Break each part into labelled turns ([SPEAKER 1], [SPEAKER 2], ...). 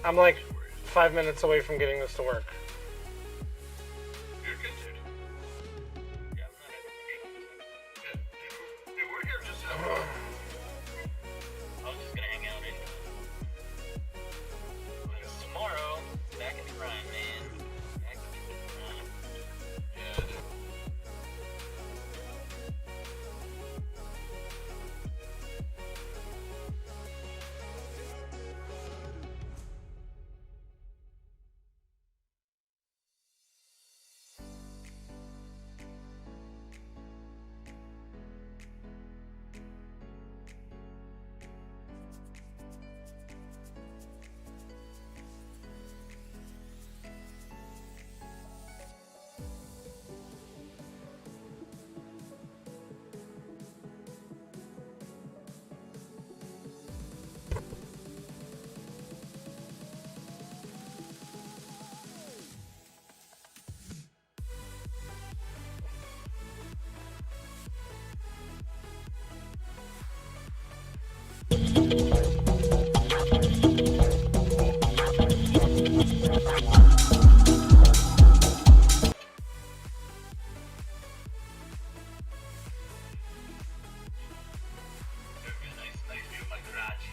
[SPEAKER 1] I'm like 5 minutes away from getting this to work.
[SPEAKER 2] You're good, dude. Yeah, I'm not good. Dude, we're here just to have fun. I was just gonna hang out anyway. Because tomorrow, back in the grind, man. Back in the grind. Yeah, dude. Nice view of my garage.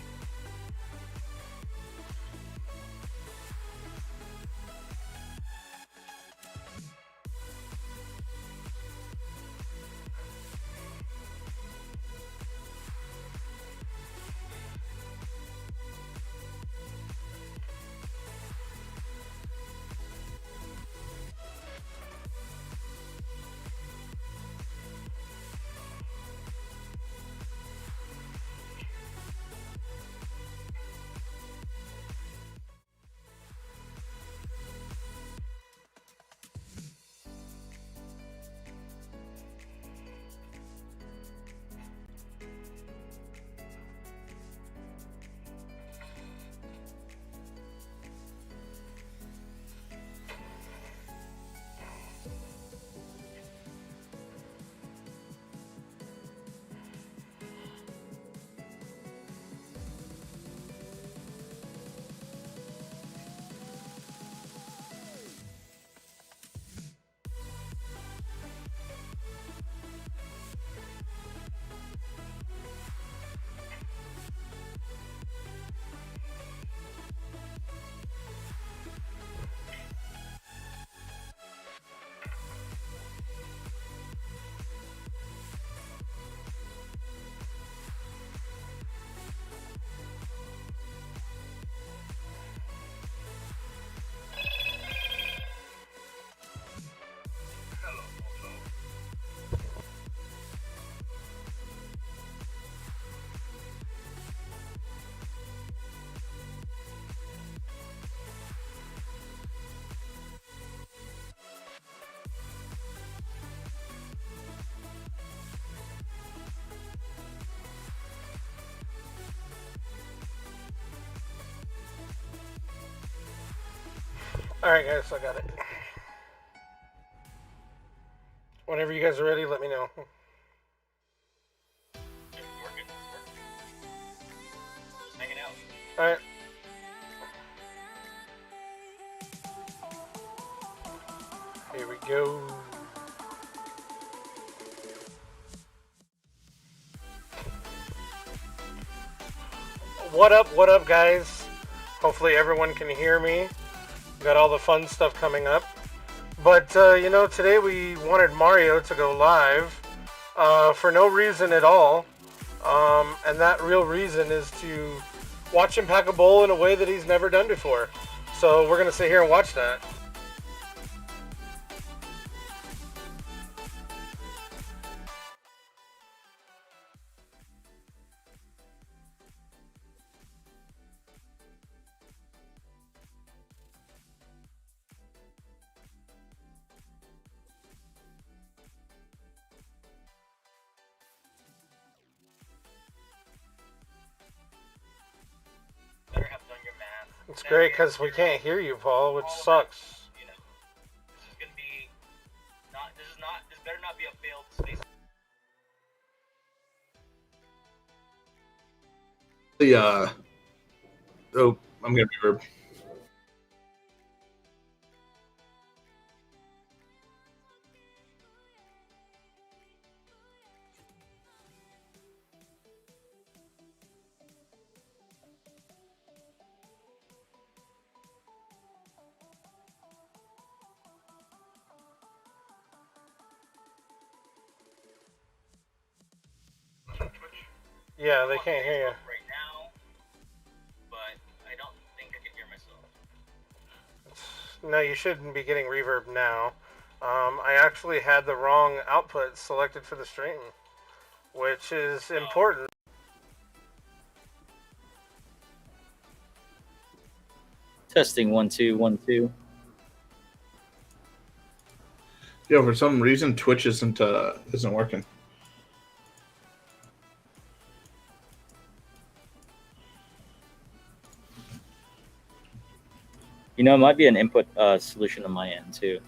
[SPEAKER 2] Hello, Moto.
[SPEAKER 1] Alright guys, so I got it. Whenever you guys are ready, let me know.
[SPEAKER 2] It's working. Just hanging out.
[SPEAKER 1] Alright. Here we go. What up, guys? Hopefully everyone can hear me. Got all the fun stuff coming up. But, today we wanted Mario to go live for no reason at all. And that real reason is to watch him pack a bowl in a way that he's never done before. So we're going to sit here and watch that.
[SPEAKER 2] Better have done your math.
[SPEAKER 1] It's great because we can't hear you, Paul, which sucks.
[SPEAKER 2] You know, this is gonna be not. This better not be a failed space.
[SPEAKER 3] Oh, I'm gonna be
[SPEAKER 1] Yeah, they can't hear you.
[SPEAKER 2] Right now, but I don't think I can hear myself.
[SPEAKER 1] No, you shouldn't be getting reverb now. I actually had the wrong output selected for the stream, which is important.
[SPEAKER 3] Testing 1 2 1 2.
[SPEAKER 4] Yeah, for some reason Twitch isn't working.
[SPEAKER 3] You know, it might be an input solution on my end too.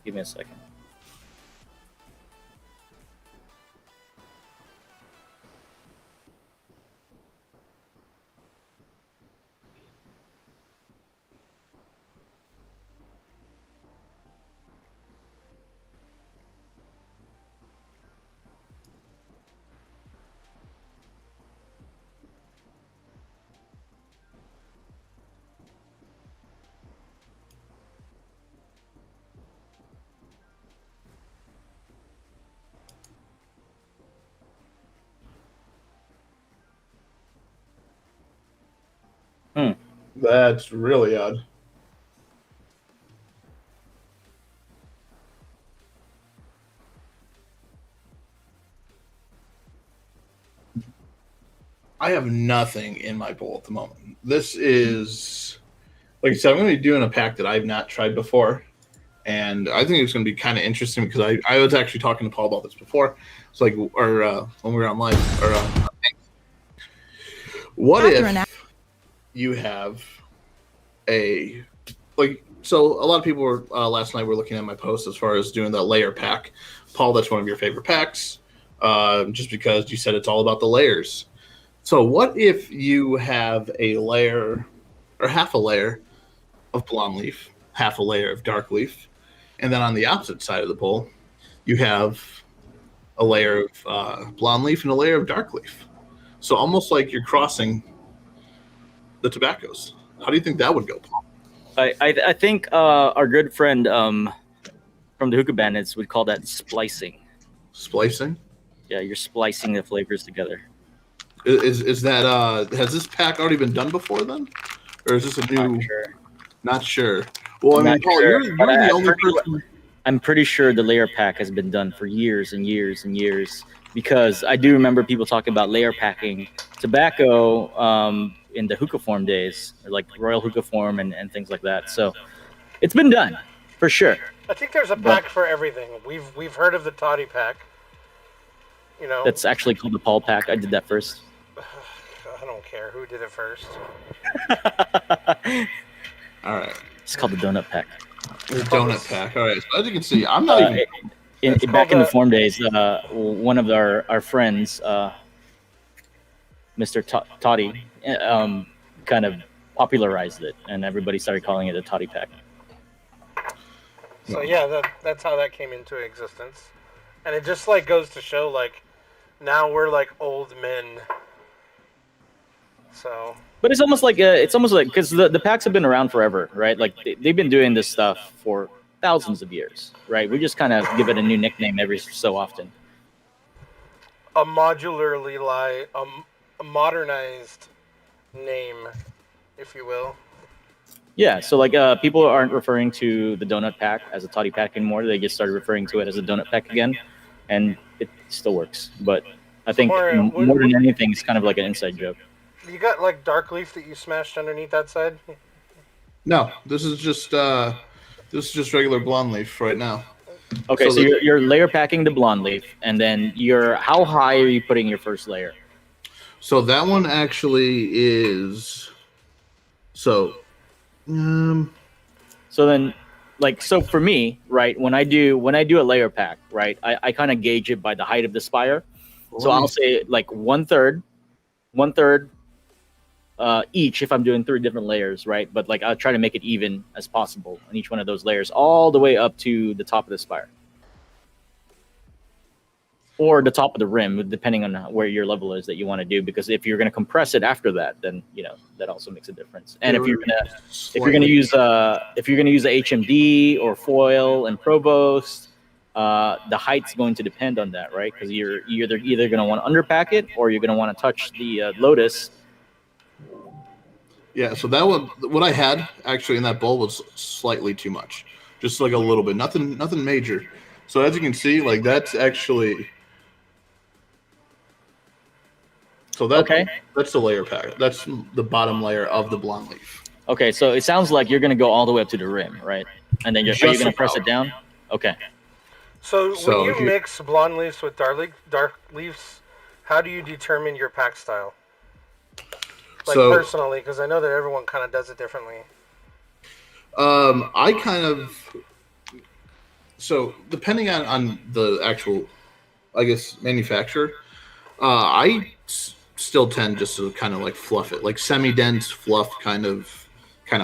[SPEAKER 3] Give me a second.
[SPEAKER 4] That's really odd. I have nothing in my bowl at the moment. This is, like I said, I'm going to be doing a pack that I've not tried before. And I think it's going to be kind of interesting because I was actually talking to Paul about this before. It's like, or when we were on live. What if you have so a lot of people were last night were looking at my post as far as doing the layer pack. Paul, that's one of your favorite packs, just because you said it's all about the layers. So what if you have a layer or half a layer of blonde leaf, half a layer of dark leaf, and then on the opposite side of the bowl, you have a layer of blonde leaf and a layer of dark leaf. So almost like you're crossing the tobaccos. How do you think that would go, Paul?
[SPEAKER 3] I think our good friend from the Hookah Bandits would call that splicing.
[SPEAKER 4] Splicing?
[SPEAKER 3] Yeah, you're splicing the flavors together.
[SPEAKER 4] Is that has this pack already been done before then, or is this a new? Not sure. Well, I mean, Paul,
[SPEAKER 3] sure.
[SPEAKER 4] you're the only person.
[SPEAKER 3] I'm pretty sure the layer pack has been done for years and years and years, because I do remember people talking about layer packing tobacco in the hookah form days, or like Royal Hookah form and things like that. So it's been done for sure.
[SPEAKER 1] I think there's a pack for everything. We've heard of the toddy pack. You know,
[SPEAKER 3] That's actually called the Paul pack. I did that first.
[SPEAKER 1] I don't care who did it first.
[SPEAKER 4] All right.
[SPEAKER 3] It's called the donut pack.
[SPEAKER 4] The donut pack. All right. So as you can see, I'm not even.
[SPEAKER 3] Back in the form days, one of our friends, Mr. Toddy, kind of popularized it, and everybody started calling it a toddy pack.
[SPEAKER 1] So yeah, that's how that came into existence, and it just like goes to show like now we're like old men. So.
[SPEAKER 3] But it's almost like because the packs have been around forever, right? Like they've been doing this stuff for thousands of years, right? We just kind of give it a new nickname every so often.
[SPEAKER 1] A modernized name, if you will.
[SPEAKER 3] Yeah, so like people aren't referring to the donut pack as a toddy pack anymore. They just started referring to it as a donut pack again, and it still works. But I think more than anything, it's kind of like an inside joke.
[SPEAKER 1] You got like dark leaf that you smashed underneath that side?
[SPEAKER 4] No, this is just regular blonde leaf right now.
[SPEAKER 3] Okay, so you're layer packing the blonde leaf, and then how high are you putting your first layer?
[SPEAKER 4] So that one actually is So
[SPEAKER 3] then, so for me, right, when I do a layer pack, right, I kind of gauge it by the height of the spire. So I'll say like one third each if I'm doing 3 different layers, right? But like I'll try to make it even as possible on each one of those layers, all the way up to the top of the spire. Or the top of the rim, depending on where your level is that you want to do. Because if you're going to compress it after that, then that also makes a difference. And if you're gonna use a HMD or foil and provost, the height's going to depend on that, right? Because you're either going to want to underpack it or you're going to want to touch the Lotus.
[SPEAKER 4] Yeah, so that one, what I had actually in that bowl was slightly too much, just like a little bit, nothing major. So as you can see, like that's actually, so that
[SPEAKER 3] Okay.
[SPEAKER 4] that's the layer pack. That's the bottom layer of the blonde leaf.
[SPEAKER 3] Okay, so it sounds like you're going to go all the way up to the rim, right? And then are you
[SPEAKER 4] Just
[SPEAKER 3] going to press it
[SPEAKER 4] about.
[SPEAKER 3] down? Okay.
[SPEAKER 1] So
[SPEAKER 4] So
[SPEAKER 1] when you
[SPEAKER 4] here-
[SPEAKER 1] mix blonde leaves with dark leaves, how do you determine your pack style? Like
[SPEAKER 4] So
[SPEAKER 1] personally, because I know that everyone kind of does it differently.
[SPEAKER 4] I kind of, so depending on the actual, I guess, manufacturer, still tend just to kind of like fluff it, like semi-dense fluff kind of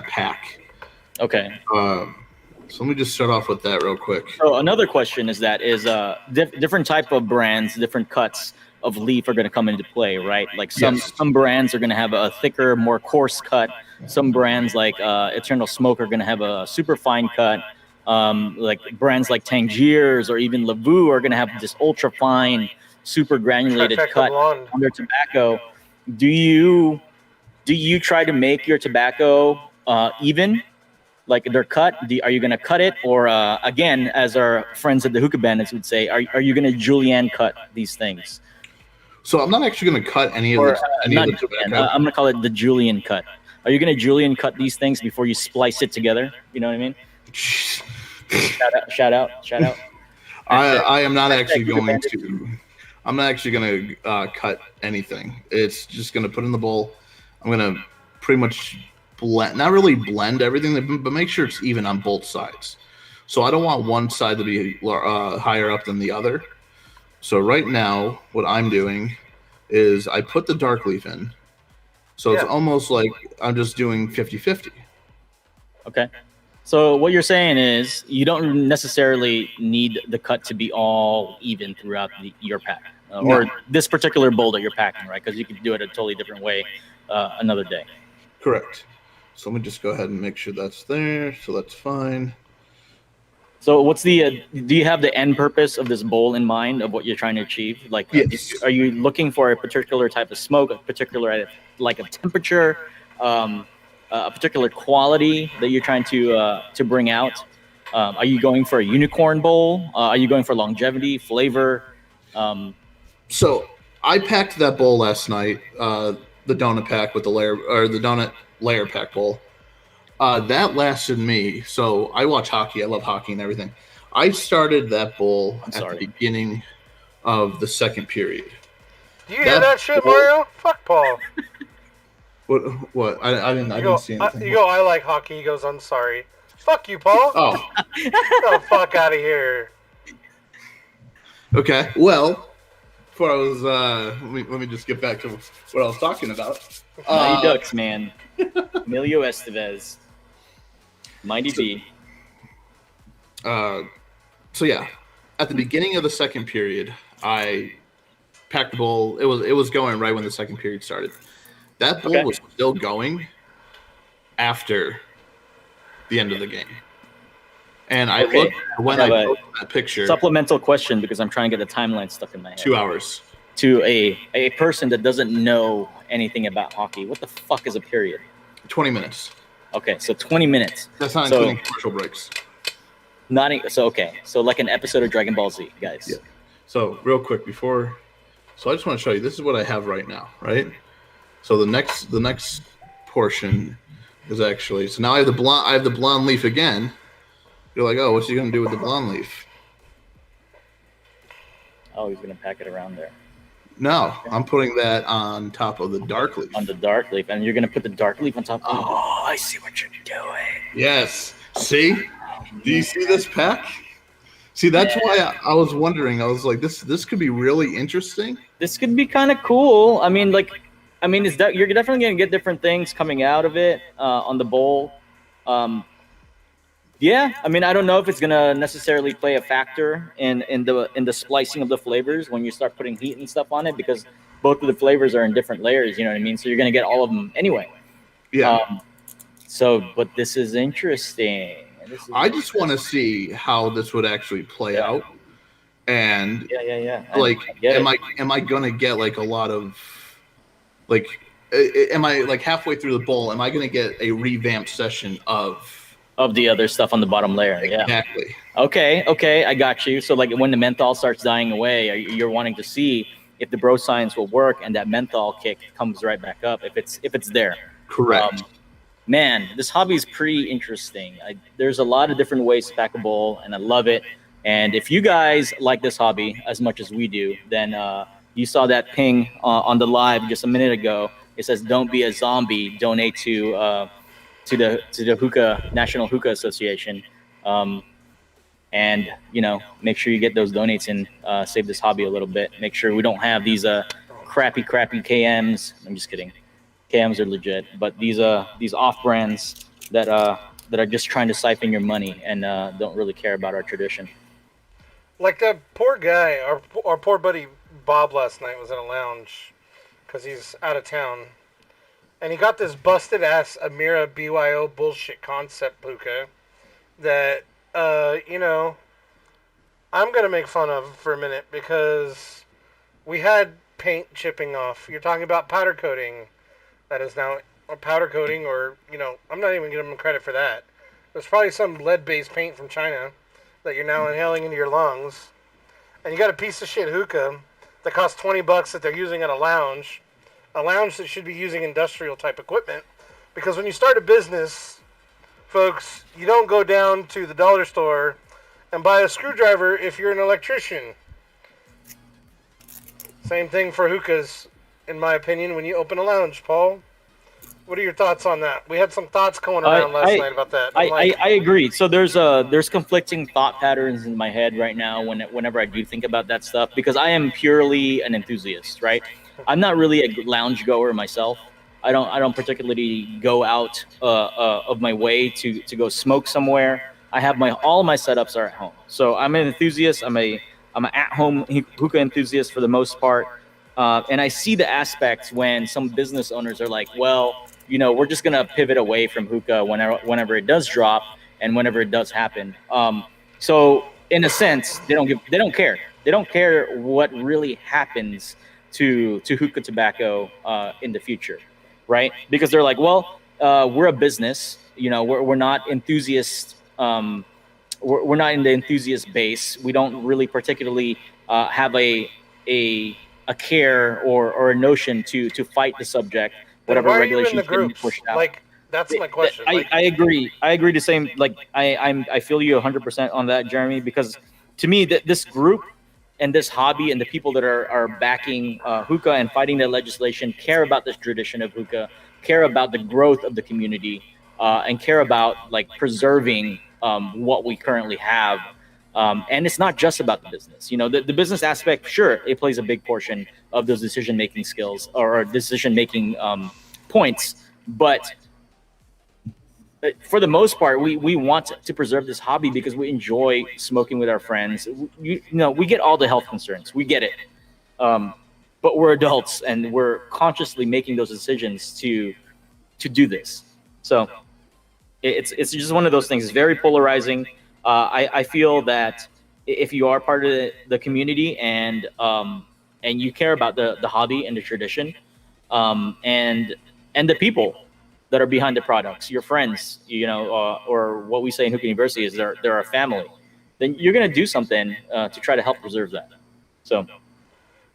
[SPEAKER 4] pack.
[SPEAKER 3] Okay.
[SPEAKER 4] So let me just start off with that real quick.
[SPEAKER 3] So another question is different type of brands, different cuts of leaf are going to come into play, right? Like
[SPEAKER 4] Yes.
[SPEAKER 3] some brands are going to have a thicker, more coarse cut. Some brands like Eternal Smoke are going to have a super fine cut. Like brands like Tangiers or even Lavu are going to have this ultra fine, super granulated
[SPEAKER 1] Trifecta
[SPEAKER 3] cut
[SPEAKER 1] blonde.
[SPEAKER 3] on their tobacco. Do you try to make your tobacco even? Like they're cut? Are you going to cut it? Or again, as our friends at the Hookah Bandits would say, are you going to julienne cut these things?
[SPEAKER 4] So I'm not actually going to cut any of
[SPEAKER 3] Or
[SPEAKER 4] the
[SPEAKER 3] not
[SPEAKER 4] tobacco.
[SPEAKER 3] julienne, I'm going to call it the julienne cut. Are you going to julienne cut these things before you splice it together? You know what I mean? Shout out.
[SPEAKER 4] I am not actually
[SPEAKER 3] Hookah
[SPEAKER 4] going
[SPEAKER 3] Bandits.
[SPEAKER 4] to. I'm not actually going to cut anything. It's just going to put in the bowl. I'm going to pretty much blend, not really blend everything, but make sure it's even on both sides. So I don't want one side to be higher up than the other. So right now, what I'm doing is I put the dark leaf in. So it's
[SPEAKER 1] Yeah.
[SPEAKER 4] almost like I'm just doing 50-50.
[SPEAKER 3] Okay. So what you're saying is you don't necessarily need the cut to be all even throughout your pack, or
[SPEAKER 4] No.
[SPEAKER 3] this particular bowl that you're packing, right? Because you can do it a totally different way another day.
[SPEAKER 4] Correct. So let me just go ahead and make sure that's there. So that's fine.
[SPEAKER 3] So what's the do you have the end purpose of this bowl in mind of what you're trying to achieve? Like,
[SPEAKER 4] Yes.
[SPEAKER 3] are you looking for a particular type of smoke, a particular like a temperature, a particular quality that you're trying to bring out? Are you going for a unicorn bowl? Are you going for longevity, flavor?
[SPEAKER 4] So I packed that bowl last night, the donut pack with the donut layer pack bowl. That lasted me. So I watch hockey. I love hockey and everything. I started that bowl at
[SPEAKER 3] sorry.
[SPEAKER 4] the beginning of the second period.
[SPEAKER 1] Do you hear that shit,
[SPEAKER 4] bowl-
[SPEAKER 1] Mario? Fuck Paul.
[SPEAKER 4] What? I didn't see anything.
[SPEAKER 1] You go, I like hockey. He goes, I'm sorry. Fuck you, Paul.
[SPEAKER 4] Oh,
[SPEAKER 1] Get the fuck out of here.
[SPEAKER 4] okay. Well, before I was, let me just get back to what I was talking about.
[SPEAKER 3] Mighty Ducks, man. Emilio Estevez. Mighty B.
[SPEAKER 4] So yeah, at the beginning of the second period, I packed the bowl. It was going right when the second period started. That bowl
[SPEAKER 3] Okay.
[SPEAKER 4] was still going after the end of the game. And I
[SPEAKER 3] Okay.
[SPEAKER 4] looked when
[SPEAKER 3] I
[SPEAKER 4] I
[SPEAKER 3] have a
[SPEAKER 4] posted that picture.
[SPEAKER 3] Supplemental question because I'm trying to get the timeline stuck in my head.
[SPEAKER 4] 2 hours.
[SPEAKER 3] To a person that doesn't know anything about hockey, what the fuck is a period?
[SPEAKER 4] 20 minutes.
[SPEAKER 3] Okay, so 20 minutes.
[SPEAKER 4] That's not
[SPEAKER 3] So-
[SPEAKER 4] including commercial breaks.
[SPEAKER 3] So like an episode of Dragon Ball Z, guys.
[SPEAKER 4] Yeah. So real quick before, so I just want to show you. This is what I have right now, right? So the next portion is actually. So now I have the blonde leaf again. You're like, oh, what's he gonna do with the blonde leaf?
[SPEAKER 3] Oh, he's gonna pack it around there
[SPEAKER 4] No, I'm putting that on top of the dark leaf.
[SPEAKER 3] on the dark leaf, and you're gonna put the dark leaf on top. Oh, I see what you're doing.
[SPEAKER 4] Yes. See? Do you see this pack? See, that's why I was wondering. I was like, this could be really interesting.
[SPEAKER 3] This could be kind of cool. I mean, is that you're definitely gonna get different things coming out of it on the bowl. Yeah, I mean, I don't know if it's gonna necessarily play a factor in the splicing of the flavors when you start putting heat and stuff on it, because both of the flavors are in different layers. You know what I mean? So you're gonna get all of them anyway.
[SPEAKER 4] Yeah.
[SPEAKER 3] But this is interesting.
[SPEAKER 4] I just want to see how this would actually play out. And
[SPEAKER 3] Yeah.
[SPEAKER 4] like,
[SPEAKER 3] I get it.
[SPEAKER 4] am I gonna get like a lot of like, am I like halfway through the bowl? Am I gonna get a revamped session
[SPEAKER 3] Of the other stuff on the bottom layer. Yeah.
[SPEAKER 4] exactly?
[SPEAKER 3] Okay, I got you. So like when the menthol starts dying away, you're wanting to see if the bro science will work and that menthol kick comes right back up if it's there.
[SPEAKER 4] Correct.
[SPEAKER 3] Man, this hobby is pretty interesting. There's a lot of different ways to pack a bowl, and I love it. And if you guys like this hobby as much as we do, then you saw that ping on the live just a minute ago. It says, "Don't be a zombie. Donate to the Hookah National Hookah Association." And make sure you get those donates and save this hobby a little bit. Make sure we don't have these crappy KMs. I'm just kidding. KMs are legit, but these off brands that are just trying to siphon your money and don't really care about our tradition.
[SPEAKER 1] Like that poor guy, our poor buddy Bob last night was in a lounge because he's out of town, and he got this busted ass Amira BYO bullshit concept hookah that I'm gonna make fun of for a minute because we had paint chipping off. You're talking about powder coating. That is now a powder coating, or I'm not even giving them credit for that. There's probably some lead-based paint from China that you're now inhaling into your lungs, and you got a piece of shit hookah that costs $20 that they're using at a lounge that should be using industrial type equipment. Because when you start a business, folks, you don't go down to the dollar store and buy a screwdriver if you're an electrician. Same thing for hookahs, in my opinion, when you open a lounge, Paul. What are your thoughts on that? We had some thoughts going around last night about that.
[SPEAKER 3] I agree. So there's conflicting thought patterns in my head right now whenever I do think about that stuff, because I am purely an enthusiast, right? I'm not really a lounge goer myself. I don't particularly go out of my way to go smoke somewhere. I have all my setups are at home. So I'm an enthusiast. I'm an at-home hookah enthusiast for the most part. And I see the aspects when some business owners are like, well, we're just gonna pivot away from hookah whenever it does drop and whenever it does happen. So in a sense, they don't care. They don't care what really happens to hookah tobacco in the future, right? Because they're like, well, we're a business. We're not enthusiasts. We're not in the enthusiast base. We don't really particularly have a care or a notion to fight the subject, whatever
[SPEAKER 1] why are you in
[SPEAKER 3] regulations
[SPEAKER 1] the
[SPEAKER 3] can be
[SPEAKER 1] groups?
[SPEAKER 3] pushed out.
[SPEAKER 1] Like, that's my question.
[SPEAKER 3] I agree. I agree. The same. Like I feel you 100% on that, Jeremy. Because to me, this group and this hobby and the people that are backing hookah and fighting the legislation care about this tradition of hookah, care about the growth of the community, and care about like preserving what we currently have. And it's not just about the business. The business aspect, sure, it plays a big portion of those decision-making skills or decision-making points. But for the most part, we want to preserve this hobby because we enjoy smoking with our friends. We get all the health concerns. We get it. But we're adults and we're consciously making those decisions to do this. So it's just one of those things. It's very polarizing. I feel that if you are part of the community and you care about the hobby and the tradition, and the people that are behind the products, your friends, or what we say in Hookah University is they're our family, then you're gonna do something to try to help preserve that. So.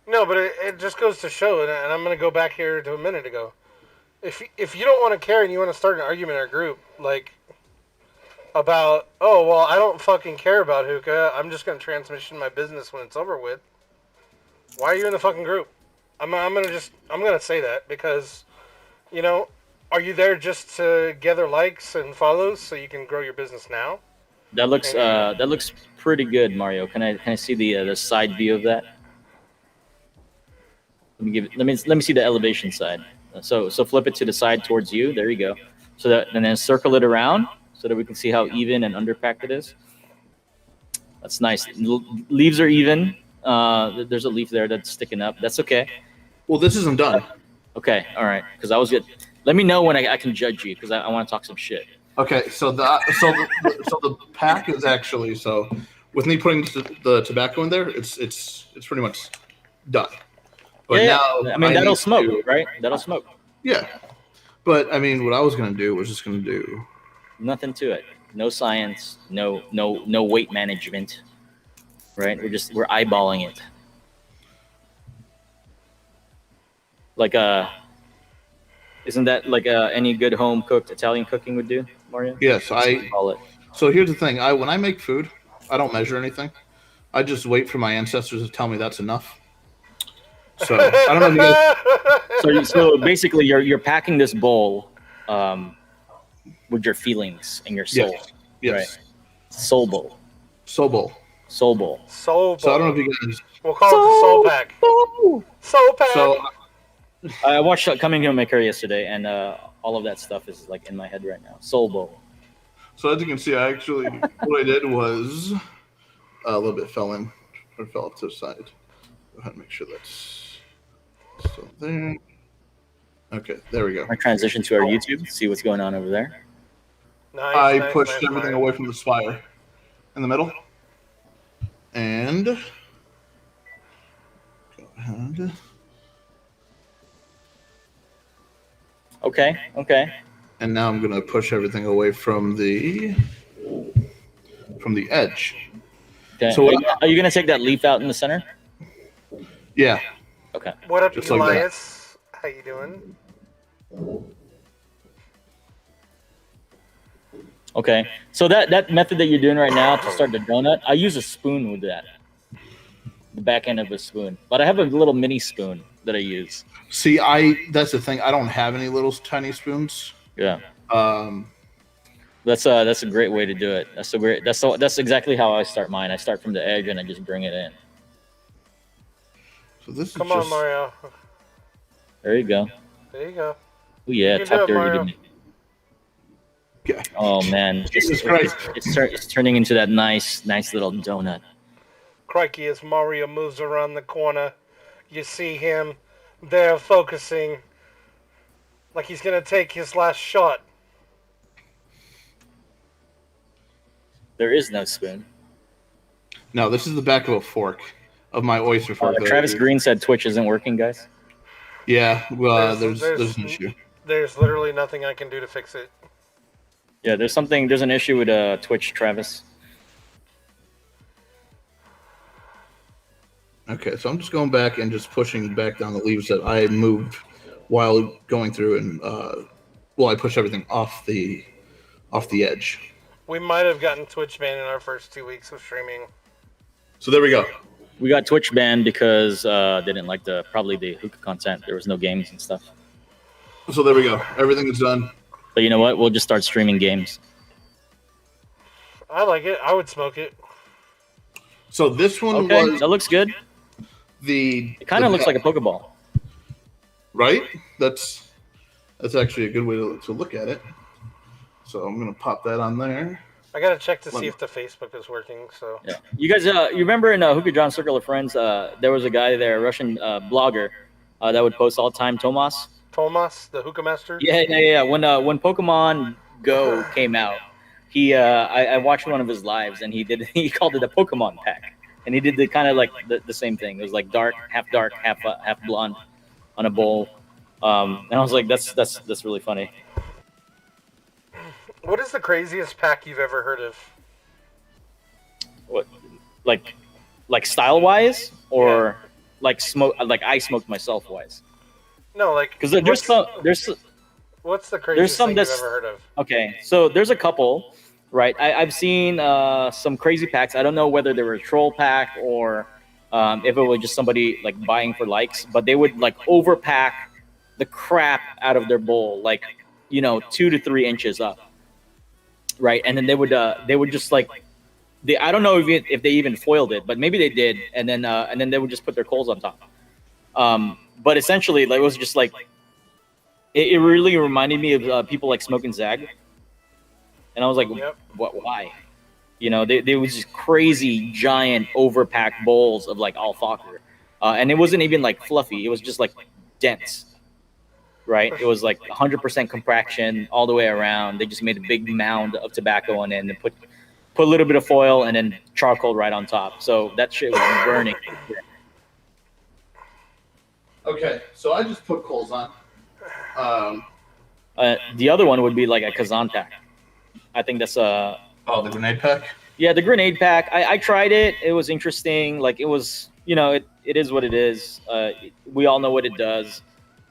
[SPEAKER 1] No, but it just goes to show, and I'm going to go back here to a minute ago. If you don't want to care and you want to start an argument in our group, like, about, oh, well, I don't fucking care about hookah, I'm just going to transition my business when it's over with, why are you in the fucking group? I'm going to say that because, are you there just to gather likes and follows so you can grow your business now?
[SPEAKER 3] That looks pretty good, Mario. Can I see the side view of that? Let me see the elevation side. So flip it to the side towards you. There you go. And then circle it around so that we can see how even and underpacked it is. That's nice. Leaves are even. There's a leaf there that's sticking up. That's okay.
[SPEAKER 4] Well, this isn't done.
[SPEAKER 3] Okay, all right. Because I was good. Let me know when I can judge you because I want to talk some shit.
[SPEAKER 4] Okay, so the pack is actually with me putting the tobacco in there, it's pretty much done. But
[SPEAKER 3] Yeah,
[SPEAKER 4] now
[SPEAKER 3] I mean that'll
[SPEAKER 4] need
[SPEAKER 3] smoke,
[SPEAKER 4] to-
[SPEAKER 3] right? That'll smoke.
[SPEAKER 4] Yeah, but I mean, what I was gonna do was just gonna do.
[SPEAKER 3] Nothing to it. No science. No weight management. Right? We're eyeballing it. Like isn't that like any good home cooked Italian cooking would do, Mario?
[SPEAKER 4] Yes,
[SPEAKER 3] That's what we call it.
[SPEAKER 4] So here's the thing: when I make food, I don't measure anything. I just wait for my ancestors to tell me that's enough. So I don't know if you guys.
[SPEAKER 3] So basically, you're packing this bowl with your feelings and your soul.
[SPEAKER 4] Yes.
[SPEAKER 3] Right? Soul bowl.
[SPEAKER 4] Soul bowl.
[SPEAKER 3] Soul bowl.
[SPEAKER 1] Soul Bowl.
[SPEAKER 4] So I don't know if you guys.
[SPEAKER 1] We'll call it the Soul Pack. Soul Pack.
[SPEAKER 4] So
[SPEAKER 3] I watched Coming to America yesterday, and all of that stuff is like in my head right now. Soul bowl.
[SPEAKER 4] So as you can see, I actually what I did was a little bit fell off to the side. Go ahead and make sure that's still there. Okay, there we go.
[SPEAKER 3] I transition to our YouTube, see what's going on over there.
[SPEAKER 1] Nice,
[SPEAKER 4] I pushed everything
[SPEAKER 1] Mario.
[SPEAKER 4] away from the spire in the middle, and go ahead.
[SPEAKER 3] Okay.
[SPEAKER 4] And now I'm gonna push everything away from the edge.
[SPEAKER 3] Okay.
[SPEAKER 4] So what-
[SPEAKER 3] Are you gonna take that leaf out in the center?
[SPEAKER 4] Yeah.
[SPEAKER 3] Okay.
[SPEAKER 1] What up,
[SPEAKER 4] Just like that.
[SPEAKER 1] Elias? How you doing?
[SPEAKER 3] Okay. So that method that you're doing right now to start the donut, I use a spoon with that. The back end of a spoon. But I have a little mini spoon that I use.
[SPEAKER 4] See, that's the thing. I don't have any little tiny spoons.
[SPEAKER 3] Yeah.
[SPEAKER 4] Um,
[SPEAKER 3] That's a great way to do it. That's exactly how I start mine. I start from the edge and I just bring it in.
[SPEAKER 4] so this
[SPEAKER 1] Come
[SPEAKER 4] is
[SPEAKER 1] on,
[SPEAKER 4] just
[SPEAKER 1] Mario.
[SPEAKER 3] There you go.
[SPEAKER 1] There you go.
[SPEAKER 3] Oh yeah,
[SPEAKER 1] You can
[SPEAKER 3] top
[SPEAKER 1] do it,
[SPEAKER 3] dirty
[SPEAKER 1] Mario.
[SPEAKER 3] to me.
[SPEAKER 4] yeah.
[SPEAKER 3] Oh man,
[SPEAKER 4] Jesus Christ.
[SPEAKER 3] It's turning into that nice little donut.
[SPEAKER 1] Crikey, as Mario moves around the corner, you see him there focusing like he's going to take his last shot.
[SPEAKER 3] There is no spoon.
[SPEAKER 4] No, this is the back of a fork of my oyster fork. that I
[SPEAKER 3] Travis
[SPEAKER 4] use.
[SPEAKER 3] Green said Twitch isn't working, guys.
[SPEAKER 4] Yeah, well,
[SPEAKER 1] There's-
[SPEAKER 4] there's an issue.
[SPEAKER 1] There's literally nothing I can do to fix it.
[SPEAKER 3] Yeah, there's an issue with Twitch, Travis.
[SPEAKER 4] Okay, so I'm just going back and just pushing back down the leaves that I moved while going through, and I push everything off the edge.
[SPEAKER 1] We might have gotten Twitch banned in our first 2 weeks of streaming.
[SPEAKER 4] So there we go.
[SPEAKER 3] We got Twitch banned because they didn't like probably the hookah content. There was no games and stuff.
[SPEAKER 4] So there we go. Everything is done.
[SPEAKER 3] But you know what? We'll just start streaming games.
[SPEAKER 1] I like it. I would smoke it.
[SPEAKER 4] So this one
[SPEAKER 3] Okay,
[SPEAKER 4] was
[SPEAKER 3] that looks good. It kind of looks like a Pokeball.
[SPEAKER 4] right. That's actually a good way to look at it. So I'm gonna pop that on there.
[SPEAKER 1] I gotta check to see if the Facebook is working. So
[SPEAKER 3] Yeah. You guys, you remember in Hookah John Circle of Friends, there was a guy there, a Russian blogger, that would post all the time, Tomas.
[SPEAKER 1] Tomas, the hookah master.
[SPEAKER 3] Yeah. When Pokemon Go came out, I watched one of his lives, and he called it a Pokemon pack, and he did the kind of like the same thing. It was like dark, half blonde, on a bowl, and I was like, that's really funny.
[SPEAKER 1] What is the craziest pack you've ever heard of?
[SPEAKER 3] What, like style wise, or like smoke, like I smoked myself wise?
[SPEAKER 1] No, like
[SPEAKER 3] Because there's
[SPEAKER 1] what's the craziest
[SPEAKER 3] some
[SPEAKER 1] thing you've
[SPEAKER 3] that's-
[SPEAKER 1] ever heard of?
[SPEAKER 3] Okay, so there's a couple, right? I've seen some crazy packs. I don't know whether they were a troll pack or if it was just somebody like buying for likes, but they would like overpack the crap out of their bowl, like 2 to 3 inches up, right? And then they would just like I don't know if they even foiled it, but maybe they did, and then they would just put their coals on top. But essentially, like, it was just like it really reminded me of people like Smoke and Zag. And I was like,
[SPEAKER 1] Yep.
[SPEAKER 3] what? Why? They was just crazy giant overpacked bowls of like alfalfa, and it wasn't even like fluffy. It was just like dense, right? It was like 100% compaction all the way around. They just made a big mound of tobacco on it and put put a little bit of foil, and then charcoal right on top. So that shit was burning.
[SPEAKER 4] Okay, so I just put coals on.
[SPEAKER 3] The other one would be like a Kazan pack. I think that's
[SPEAKER 4] the grenade pack.
[SPEAKER 3] Yeah, the grenade pack. I tried it. It was interesting. Like it was, it is what it is. We all know what it does.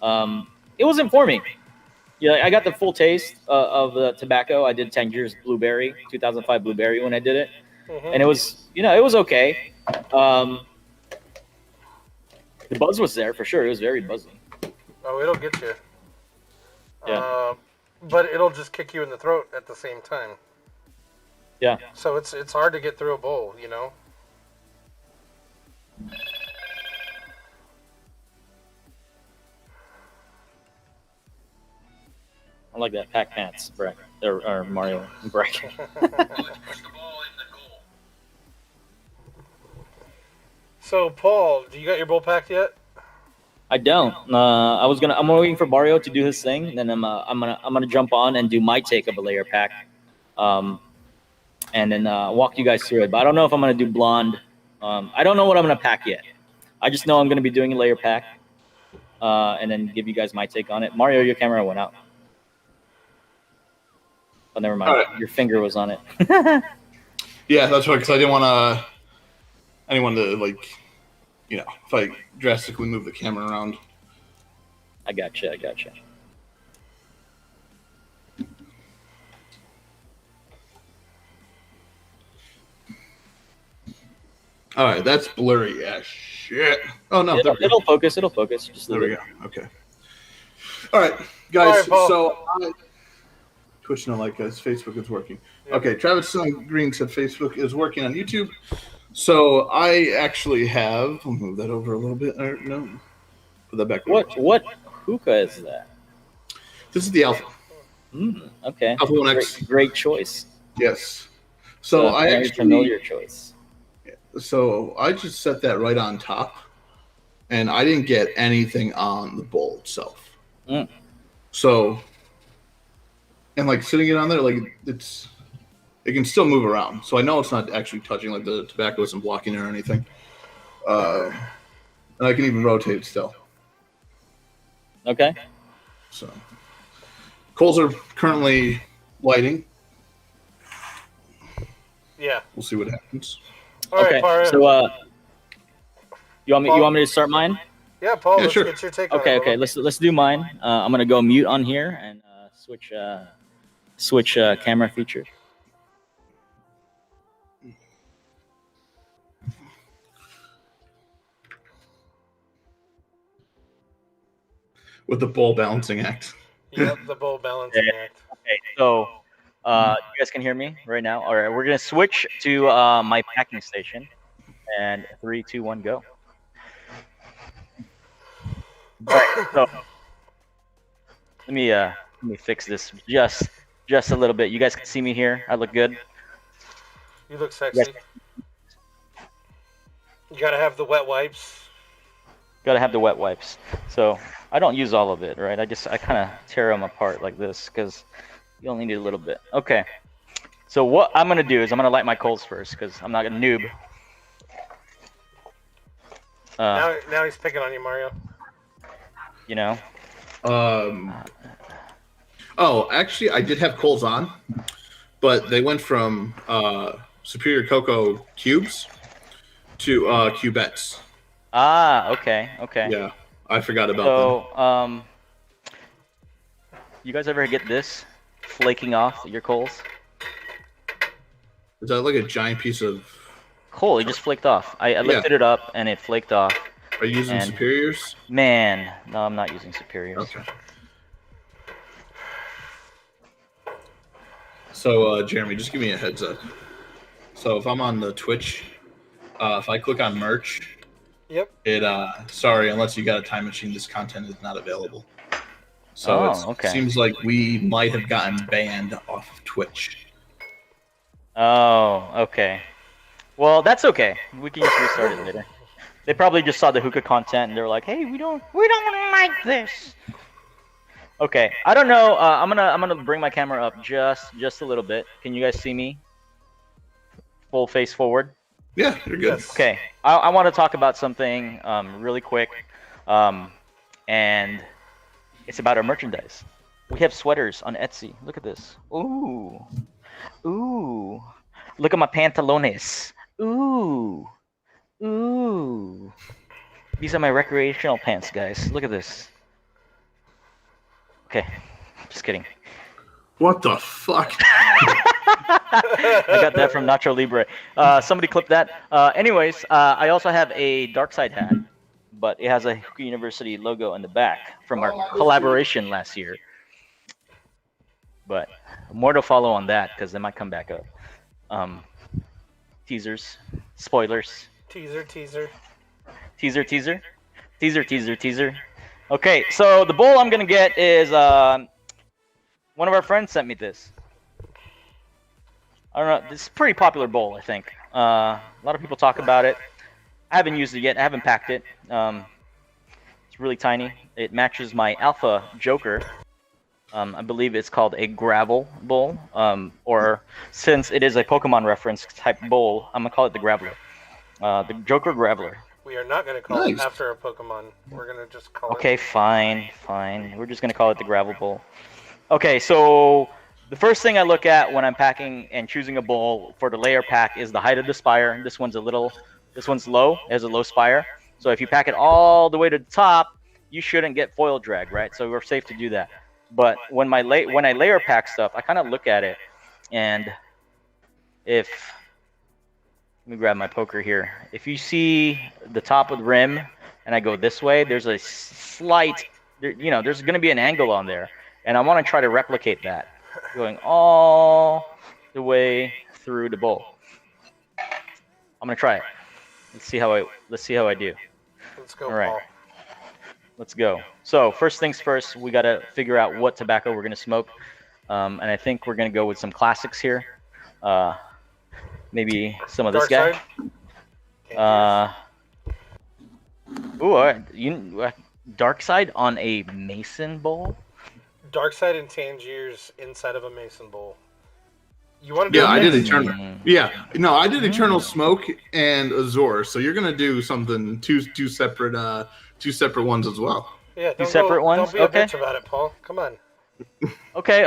[SPEAKER 3] It wasn't for me. Yeah, I got the full taste of the tobacco. I did 10 years blueberry, 2005 blueberry when I did it, and it was, it was okay. The buzz was there for sure. It was very buzzy.
[SPEAKER 1] Oh, it'll get you.
[SPEAKER 3] Yeah.
[SPEAKER 1] But it'll just kick you in the throat at the same time.
[SPEAKER 3] Yeah.
[SPEAKER 1] So it's hard to get through a bowl,
[SPEAKER 3] I like that pack pants, Brack, or Mario Brack.
[SPEAKER 2] Push the ball in the goal.
[SPEAKER 1] So Paul, do you got your bowl packed yet?
[SPEAKER 3] I don't. I'm waiting for Mario to do his thing, then I'm gonna jump on and do my take of a layer pack, and then walk you guys through it. But I don't know if I'm gonna do blonde. I don't know what I'm gonna pack yet. I just know I'm gonna be doing a layer pack, and then give you guys my take on it. Mario, your camera went out. Oh, never mind.
[SPEAKER 4] Right.
[SPEAKER 3] Your finger was on it.
[SPEAKER 4] Yeah, that's right. Because I didn't want anyone to if I drastically move the camera around.
[SPEAKER 3] I gotcha.
[SPEAKER 4] All right, that's blurry as shit. Oh no,
[SPEAKER 3] It'll focus. Just
[SPEAKER 4] there we go. Okay. All right, guys.
[SPEAKER 1] All right, Paul.
[SPEAKER 4] So Twitch no like us. Facebook is working.
[SPEAKER 1] Yep.
[SPEAKER 4] Okay, Travis Green said Facebook is working on YouTube. So I actually have. I'll move that over a little bit. Or, no, put that back.
[SPEAKER 3] What hookah is that?
[SPEAKER 4] This is the Alpha.
[SPEAKER 3] Okay.
[SPEAKER 4] Alpha 1X.
[SPEAKER 3] Great choice.
[SPEAKER 4] Yes. So I
[SPEAKER 3] very
[SPEAKER 4] actually
[SPEAKER 3] familiar choice.
[SPEAKER 4] So I just set that right on top, and I didn't get anything on the bowl itself. So, and like sitting it on there, like it can still move around. So I know it's not actually touching, like the tobacco isn't blocking it or anything. And I can even rotate it still.
[SPEAKER 3] Okay.
[SPEAKER 4] So coals are currently lighting.
[SPEAKER 1] Yeah.
[SPEAKER 4] We'll see what happens.
[SPEAKER 1] All right,
[SPEAKER 3] Okay.
[SPEAKER 1] Paul.
[SPEAKER 3] So you want me to start mine?
[SPEAKER 1] Yeah, Paul.
[SPEAKER 4] Yeah,
[SPEAKER 1] Let's
[SPEAKER 4] sure.
[SPEAKER 1] get your take on
[SPEAKER 3] Okay.
[SPEAKER 1] it.
[SPEAKER 3] Okay. Let's do mine. I'm gonna go mute on here and switch camera feature.
[SPEAKER 4] With the bowl balancing act.
[SPEAKER 1] Yep, the bowl balancing act.
[SPEAKER 3] Okay. So you guys can hear me right now. All right. We're gonna switch to my packing station. And 3, 2, 1, go. All right, so let me fix this just a little bit. You guys can see me here. I look good.
[SPEAKER 1] You look sexy.
[SPEAKER 3] Yes.
[SPEAKER 1] You gotta have the wet wipes.
[SPEAKER 3] Gotta have the wet wipes. So I don't use all of it, right? I kind of tear them apart like this because you only need a little bit. Okay. So what I'm gonna do is I'm gonna light my coals first because I'm not a noob.
[SPEAKER 1] Now he's picking on you, Mario.
[SPEAKER 3] You know.
[SPEAKER 4] Oh, actually, I did have coals on, but they went from Superior Cocoa cubes to cubettes.
[SPEAKER 3] Ah, okay.
[SPEAKER 4] Yeah, I forgot about them.
[SPEAKER 3] So, you guys ever get this flaking off your coals?
[SPEAKER 4] Is that like a giant piece of
[SPEAKER 3] Coal, it just flaked off. I lifted it up and it flaked off.
[SPEAKER 4] Are you using Superiors?
[SPEAKER 3] Man, no, I'm not using Superiors.
[SPEAKER 4] Okay. So, Jeremy, just give me a heads up. So, if I'm on the Twitch, if I click on merch,
[SPEAKER 1] Yep.
[SPEAKER 4] it sorry, unless you got a time machine, this content is not available. So it seems like we might have gotten banned off of Twitch.
[SPEAKER 3] Oh, okay. Well, that's okay. We can just restart it later. They probably just saw the hookah content and they were like, "Hey, we don't like this." Okay, I don't know. I'm gonna bring my camera up just a little bit. Can you guys see me? full face forward.
[SPEAKER 4] Yeah, you're good.
[SPEAKER 1] Yes.
[SPEAKER 3] Okay, I want to talk about something really quick, and it's about our merchandise. We have sweaters on Etsy. Look at this. Ooh, ooh. Look at my pantalones. Ooh, ooh. These are my recreational pants, guys. Look at this. Okay, just kidding.
[SPEAKER 4] What the fuck?
[SPEAKER 3] I got that from Nacho Libre. Somebody clip that. Anyways, I also have a Dark Side hat, but it has a Hookah University logo on the back from our collaboration last year. But more to follow on that because they might come back up. Teasers, spoilers,
[SPEAKER 1] Teaser.
[SPEAKER 3] teaser. Okay, so the bowl I'm gonna get is one of our friends sent me this. I don't know. This is a pretty popular bowl, I think. A lot of people talk about it. I haven't used it yet. I haven't packed it. It's really tiny. It matches my Alpha Joker. I believe it's called a gravel bowl. Or since it is a Pokemon reference type bowl, I'm gonna call it the Graveler. The Joker Graveler.
[SPEAKER 1] We are not going to call
[SPEAKER 4] Nice.
[SPEAKER 1] it after a Pokemon. We're going to just call
[SPEAKER 3] Okay,
[SPEAKER 1] it.
[SPEAKER 3] fine. We're just gonna call it the Gravel Bowl. Okay, so the first thing I look at when I'm packing and choosing a bowl for the layer pack is the height of the spire. This one's low. It has a low spire. So if you pack it all the way to the top, you shouldn't get foil drag, right? So we're safe to do that. But when I layer pack stuff, I kind of look at it, and let me grab my poker here. If you see the top of the rim and I go this way, there's a slight, there's going to be an angle on there. And I want to try to replicate that, going all the way through the bowl. I'm going to try it. Let's see how I do.
[SPEAKER 1] Let's go,
[SPEAKER 3] All right.
[SPEAKER 1] Paul.
[SPEAKER 3] Let's go. So first things first, we got to figure out what tobacco we're going to smoke. And I think we're going to go with some classics here. Maybe some of this
[SPEAKER 1] Dark
[SPEAKER 3] guy.
[SPEAKER 1] Side?
[SPEAKER 3] Dark Side on a Mason bowl.
[SPEAKER 1] Dark Side and Tangiers inside of a Mason bowl. You want to do
[SPEAKER 4] Yeah, I did
[SPEAKER 1] mix?
[SPEAKER 4] Eternal. Yeah, no, I did Eternal Smoke and Azor. So you're gonna do something two separate ones as well.
[SPEAKER 1] Yeah, don't
[SPEAKER 3] separate ones?
[SPEAKER 1] Don't be a
[SPEAKER 3] Okay.
[SPEAKER 1] bitch about it, Paul. Come on.
[SPEAKER 3] Okay.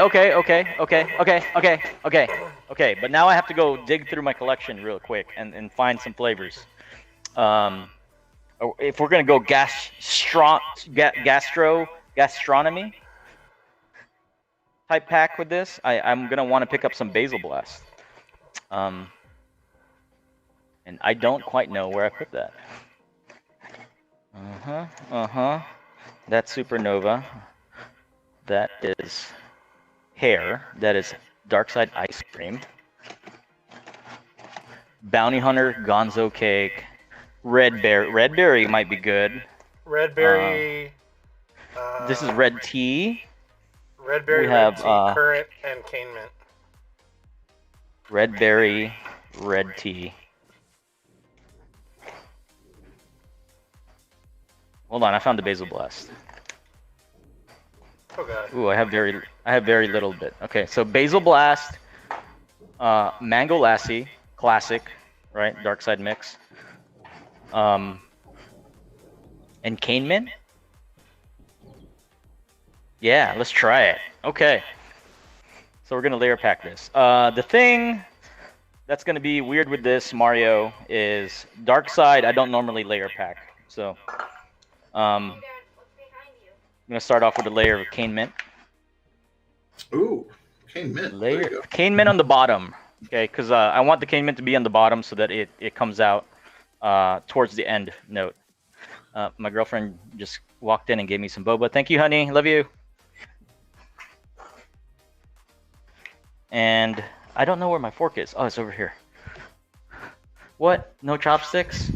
[SPEAKER 3] But now I have to go dig through my collection real quick and find some flavors. If we're gonna go gastronomy type pack with this, I'm gonna want to pick up some Basil Blast. And I don't quite know where I put that. That's Supernova. That is hair. That is Dark Side Ice Cream. Bounty Hunter Gonzo Cake. Red Berry might be good.
[SPEAKER 1] Red berry.
[SPEAKER 3] This is Red Tea.
[SPEAKER 1] Red berry,
[SPEAKER 3] we have,
[SPEAKER 1] red tea, currant, and cane mint.
[SPEAKER 3] Red Berry, Red Tea. Hold on, I found the Basil Blast.
[SPEAKER 1] Oh god.
[SPEAKER 3] Ooh, I have very little bit. Okay, so Basil Blast, Mango Lassie, classic, right? Dark Side mix. And Cane Mint? Yeah, let's try it. Okay. So we're gonna layer pack this. The thing that's gonna be weird with this Mario is Dark Side. I don't normally layer pack, so I'm gonna start off with a layer of Cane Mint.
[SPEAKER 4] Ooh, Cane Mint. There you go.
[SPEAKER 3] Cane Mint on the bottom, okay? Because I want the Cane Mint to be on the bottom so that it comes out towards the end note. My girlfriend just walked in and gave me some boba. Thank you, honey. Love you. And I don't know where my fork is. Oh, it's over here. What? No chopsticks?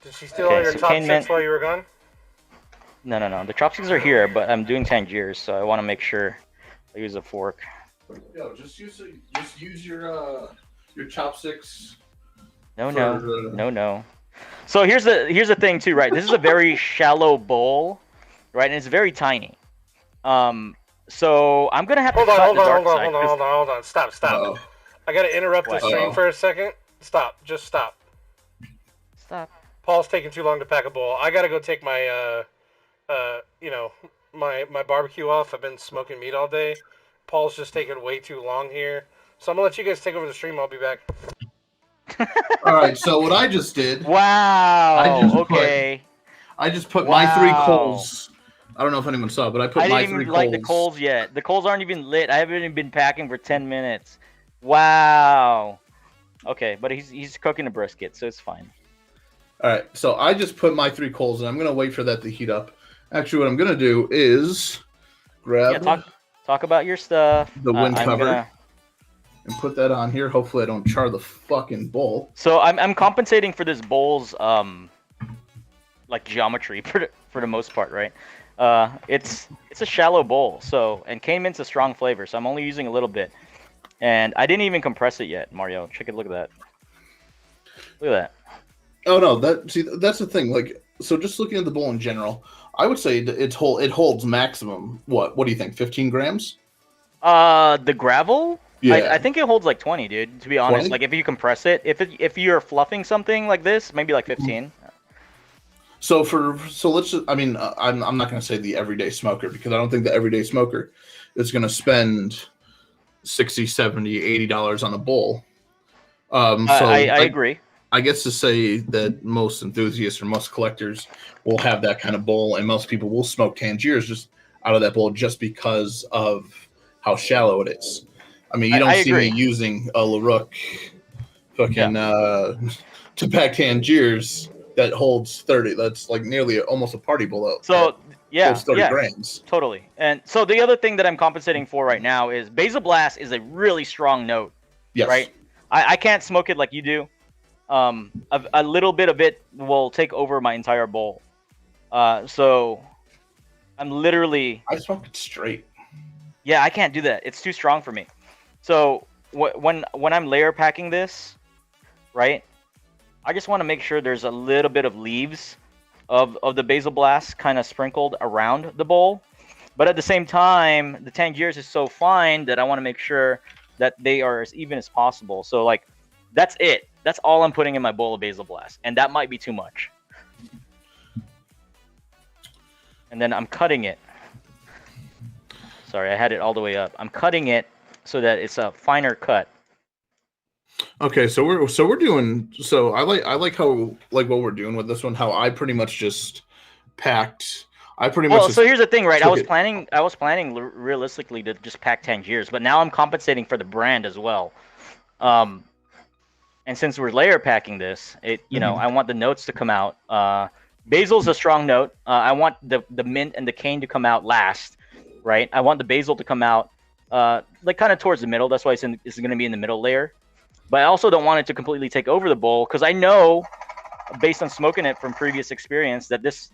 [SPEAKER 1] Did she steal all your
[SPEAKER 3] so
[SPEAKER 1] top
[SPEAKER 3] cane
[SPEAKER 1] six
[SPEAKER 3] mint.
[SPEAKER 1] while you were gone?
[SPEAKER 3] No. The chopsticks are here, but I'm doing Tangiers, so I want to make sure I use a fork.
[SPEAKER 4] Yo, just use your chopsticks.
[SPEAKER 3] No. So here's the thing too, right? This is a very shallow bowl, right? And it's very tiny. So I'm gonna have to cut the dark side.
[SPEAKER 1] Hold on. Stop.
[SPEAKER 4] Uh-oh.
[SPEAKER 1] I gotta interrupt the
[SPEAKER 3] What?
[SPEAKER 1] stream
[SPEAKER 4] Uh-oh.
[SPEAKER 1] for a second. Stop. Just stop.
[SPEAKER 3] Stop.
[SPEAKER 1] Paul's taking too long to pack a bowl. I gotta go take my my barbecue off. I've been smoking meat all day. Paul's just taking way too long here. So I'm gonna let you guys take over the stream. I'll be back.
[SPEAKER 4] All right. So what I just did,
[SPEAKER 3] Wow.
[SPEAKER 4] Okay. I just put
[SPEAKER 3] Wow.
[SPEAKER 4] my 3 coals. I don't know if anyone saw, but I put
[SPEAKER 3] I
[SPEAKER 4] my
[SPEAKER 3] didn't
[SPEAKER 4] 3
[SPEAKER 3] even
[SPEAKER 4] coals.
[SPEAKER 3] light the coals yet. The coals aren't even lit. I haven't even been packing for 10 minutes. Wow. Okay, but he's cooking a brisket, so it's fine.
[SPEAKER 4] All right. So I just put my 3 coals, and I'm gonna wait for that to heat up. Actually, what I'm gonna do is grab
[SPEAKER 3] Talk about your stuff.
[SPEAKER 4] the wind cover
[SPEAKER 3] Gonna...
[SPEAKER 4] and put that on here. Hopefully, I don't char the fucking bowl.
[SPEAKER 3] So I'm compensating for this bowl's like geometry for the most part, right? It's a shallow bowl, so and cane mint's a strong flavor, so I'm only using a little bit, and I didn't even compress it yet. Mario, check it. Look at that. Look at that.
[SPEAKER 4] Oh no, that's the thing. Like, so just looking at the bowl in general, I would say it holds maximum. What do you think? 15 grams?
[SPEAKER 3] The gravel.
[SPEAKER 4] Yeah.
[SPEAKER 3] I think it holds like 20, dude. To be honest,
[SPEAKER 4] 20?
[SPEAKER 3] like if you compress it, if you're fluffing something like this, maybe like 15.
[SPEAKER 4] So let's just, I mean, I'm not going to say the everyday smoker, because I don't think the everyday smoker is going to spend $60, $70, $80 on a bowl.
[SPEAKER 3] I agree.
[SPEAKER 4] I guess to say that most enthusiasts or most collectors will have that kind of bowl, and most people will smoke Tangiers just out of that bowl just because of how shallow it is. I mean, you don't see me using a LaRook fucking to pack Tangiers that holds 30. That's like nearly almost a party bowl.
[SPEAKER 3] So
[SPEAKER 4] holds 30 grams.
[SPEAKER 3] Totally. And so the other thing that I'm compensating for right now is Basil Blast is a really strong note.
[SPEAKER 4] Yes.
[SPEAKER 3] Right. I can't smoke it like you do. A little bit of it will take over my entire bowl. So I'm literally.
[SPEAKER 4] I smoke it straight.
[SPEAKER 3] Yeah, I can't do that. It's too strong for me. So when I'm layer packing this, right? I just want to make sure there's a little bit of leaves of the Basil Blast kind of sprinkled around the bowl. But at the same time, the Tangiers is so fine that I want to make sure that they are as even as possible. So like, that's it. That's all I'm putting in my bowl of Basil Blast. And that might be too much. And then I'm cutting it. Sorry, I had it all the way up. I'm cutting it so that it's a finer cut.
[SPEAKER 4] Okay, so we're doing. So I like how what we're doing with this one. How I pretty much just packed.
[SPEAKER 3] So here's the thing, right? I was planning realistically to just pack Tangiers, but now I'm compensating for the brand as well. And since we're layer packing this, I want the notes to come out. Basil's a strong note. I want the mint and the cane to come out last, right? I want the basil to come out like kind of towards the middle. That's why it's going to be in the middle layer. But I also don't want it to completely take over the bowl, because I know, based on smoking it from previous experience, that this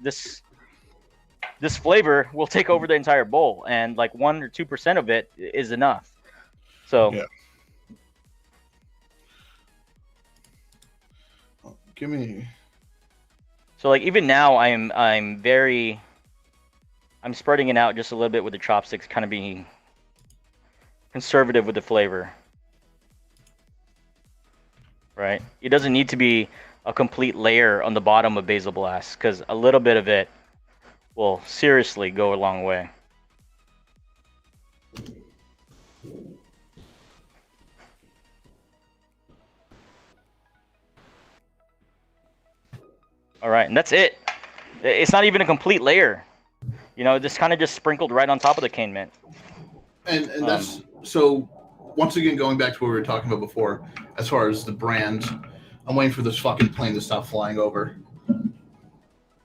[SPEAKER 3] flavor will take over the entire bowl, and like 1 or 2% of it is enough. So.
[SPEAKER 4] Yeah. Give me.
[SPEAKER 3] So like even now I'm spreading it out just a little bit with the chopsticks, kind of being conservative with the flavor. Right? It doesn't need to be a complete layer on the bottom of Basil Blast, because a little bit of it will seriously go a long way. All right, and that's it. It's not even a complete layer. This kind of just sprinkled right on top of the cane mint.
[SPEAKER 4] And that's so. Once again, going back to what we were talking about before, as far as the brand, I'm waiting for this fucking plane to stop flying over.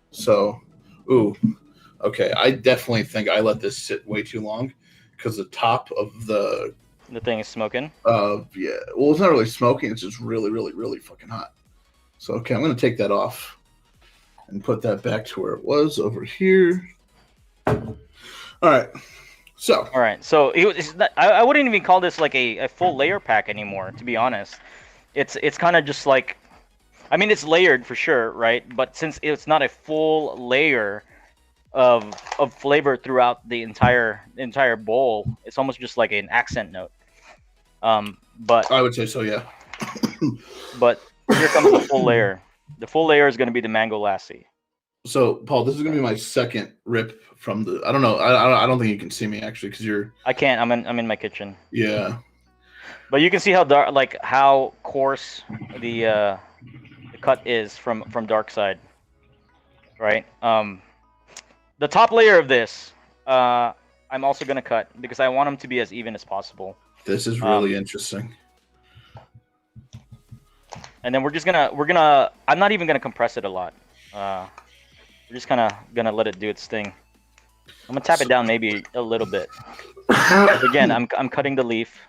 [SPEAKER 4] So, okay. I definitely think I let this sit way too long, because the top of the
[SPEAKER 3] thing is smoking.
[SPEAKER 4] Yeah. Well, it's not really smoking. It's just really, really, really fucking hot. So, okay, I'm gonna take that off and put that back to where it was over here. All right. So
[SPEAKER 3] I wouldn't even call this like a full layer pack anymore, to be honest. It's kind of just like, I mean, it's layered for sure, right? But since it's not a full layer of flavor throughout the entire bowl, it's almost just like an accent note. But
[SPEAKER 4] I would say so, yeah.
[SPEAKER 3] but here comes the full layer. The full layer is going to be the mango lassi.
[SPEAKER 4] So, Paul, this is gonna be my second rip from the. I don't know. I don't think you can see me actually because you're.
[SPEAKER 3] I can't. I'm in my kitchen.
[SPEAKER 4] Yeah.
[SPEAKER 3] But you can see how dark, like how coarse the cut is from dark side, right? The top layer of this, I'm also gonna cut because I want them to be as even as possible.
[SPEAKER 4] This is really interesting.
[SPEAKER 3] And then we're gonna. I'm not even gonna compress it a lot. We're just kind of gonna let it do its thing. I'm gonna tap it down maybe a little bit. Again, I'm cutting the leaf.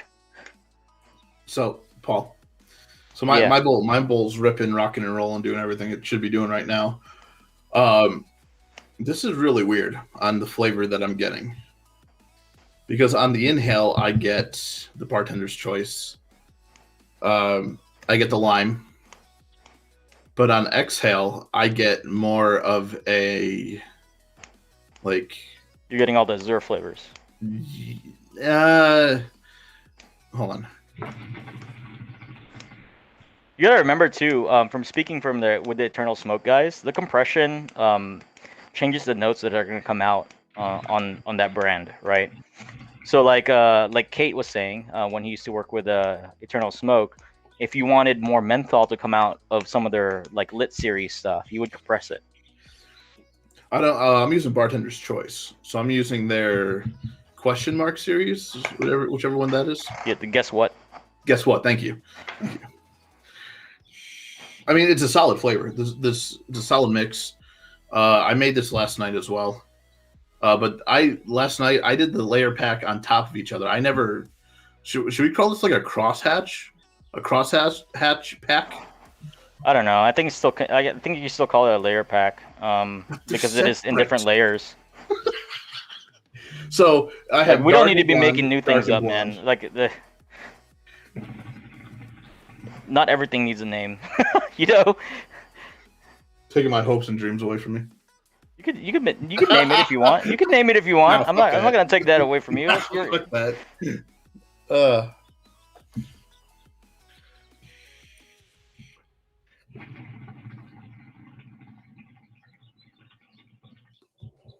[SPEAKER 4] So, Paul. So my bowl's ripping, rocking, and rolling, doing everything it should be doing right now. This is really weird on the flavor that I'm getting. Because on the inhale, I get the bartender's choice. I get the lime. But on exhale, I get more of a like.
[SPEAKER 3] You're getting all the Azure flavors.
[SPEAKER 4] Hold on.
[SPEAKER 3] You gotta remember too, from speaking with the Eternal Smoke guys, the compression changes the notes that are gonna come out on that brand, right? So like Kate was saying when he used to work with Eternal Smoke, if you wanted more menthol to come out of some of their like lit series stuff, you would compress it.
[SPEAKER 4] I don't. I'm using Bartender's Choice, so I'm using their question mark series, whichever one that is.
[SPEAKER 3] Yeah. Guess what?
[SPEAKER 4] Guess what? Thank you. I mean, it's a solid flavor. This it's a solid mix. I made this last night as well. But last night I did the layer pack on top of each other. I never should we call this like a crosshatch? A crosshatch pack?
[SPEAKER 3] I don't know. I think I think you still call it a layer pack because it is in different layers.
[SPEAKER 4] So I have.
[SPEAKER 3] Like, we don't need to be making new things up, man. Like not everything needs a name, you know.
[SPEAKER 4] Taking my hopes and dreams away from me.
[SPEAKER 3] You could name it if you want. You could name it if you want.
[SPEAKER 4] No,
[SPEAKER 3] I'm not gonna take that away from you.
[SPEAKER 4] Fuck that.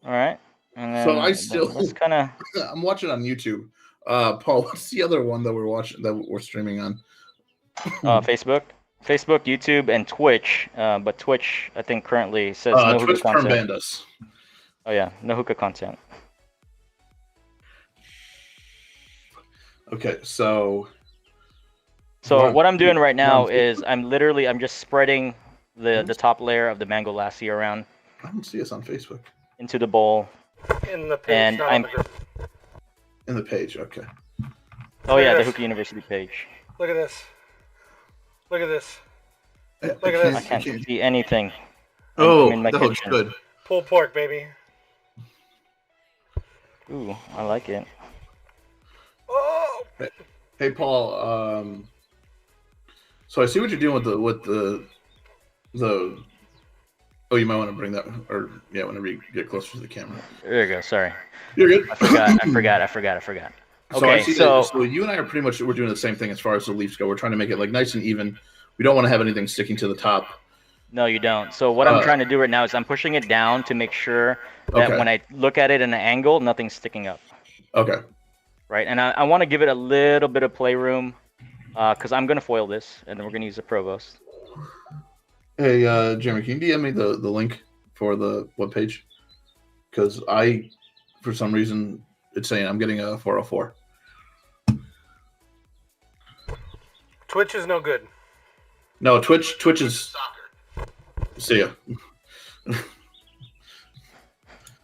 [SPEAKER 3] All right. And then,
[SPEAKER 4] So I still
[SPEAKER 3] kind of.
[SPEAKER 4] I'm watching on YouTube. Paul, what's the other one that we're streaming on?
[SPEAKER 3] Facebook, YouTube, and Twitch. But Twitch, I think currently says no hookah
[SPEAKER 4] Twitch
[SPEAKER 3] content.
[SPEAKER 4] banned us.
[SPEAKER 3] Oh yeah, no hookah content.
[SPEAKER 4] Okay, so
[SPEAKER 3] what I'm doing right now is I'm just spreading the top layer of the mango lassi around.
[SPEAKER 4] I don't see us on Facebook.
[SPEAKER 3] Into the bowl.
[SPEAKER 1] In the page,
[SPEAKER 3] And
[SPEAKER 1] not
[SPEAKER 3] I'm
[SPEAKER 4] in the page. Okay.
[SPEAKER 3] Oh yeah, the Hookah University page.
[SPEAKER 1] Look at this. Look at this.
[SPEAKER 4] Look
[SPEAKER 1] at this.
[SPEAKER 3] I can't see anything.
[SPEAKER 4] Oh,
[SPEAKER 3] I'm in my
[SPEAKER 4] that looks
[SPEAKER 3] kitchen.
[SPEAKER 4] good.
[SPEAKER 1] Pulled pork, baby.
[SPEAKER 3] Ooh, I like it.
[SPEAKER 1] Oh.
[SPEAKER 4] Hey, Paul. So I see what you're doing with the. Oh, you might want to bring that, or yeah, whenever you get closer to the camera.
[SPEAKER 3] There you go. Sorry.
[SPEAKER 4] You're good.
[SPEAKER 3] I forgot. Okay,
[SPEAKER 4] so you and I are pretty much we're doing the same thing as far as the leaves go. We're trying to make it like nice and even. We don't want to have anything sticking to the top.
[SPEAKER 3] No, you don't. So what I'm trying to do right now is I'm pushing it down to make sure that when I look at it in an angle, nothing's sticking up.
[SPEAKER 4] Okay.
[SPEAKER 3] Right, and I want to give it a little bit of playroom because I'm gonna foil this, and then we're gonna use the Provost.
[SPEAKER 4] Hey, Jeremy, can you DM me the link for the webpage? Because for some reason, it's saying I'm getting a 404.
[SPEAKER 1] Twitch is no good.
[SPEAKER 4] No, Twitch is. See ya.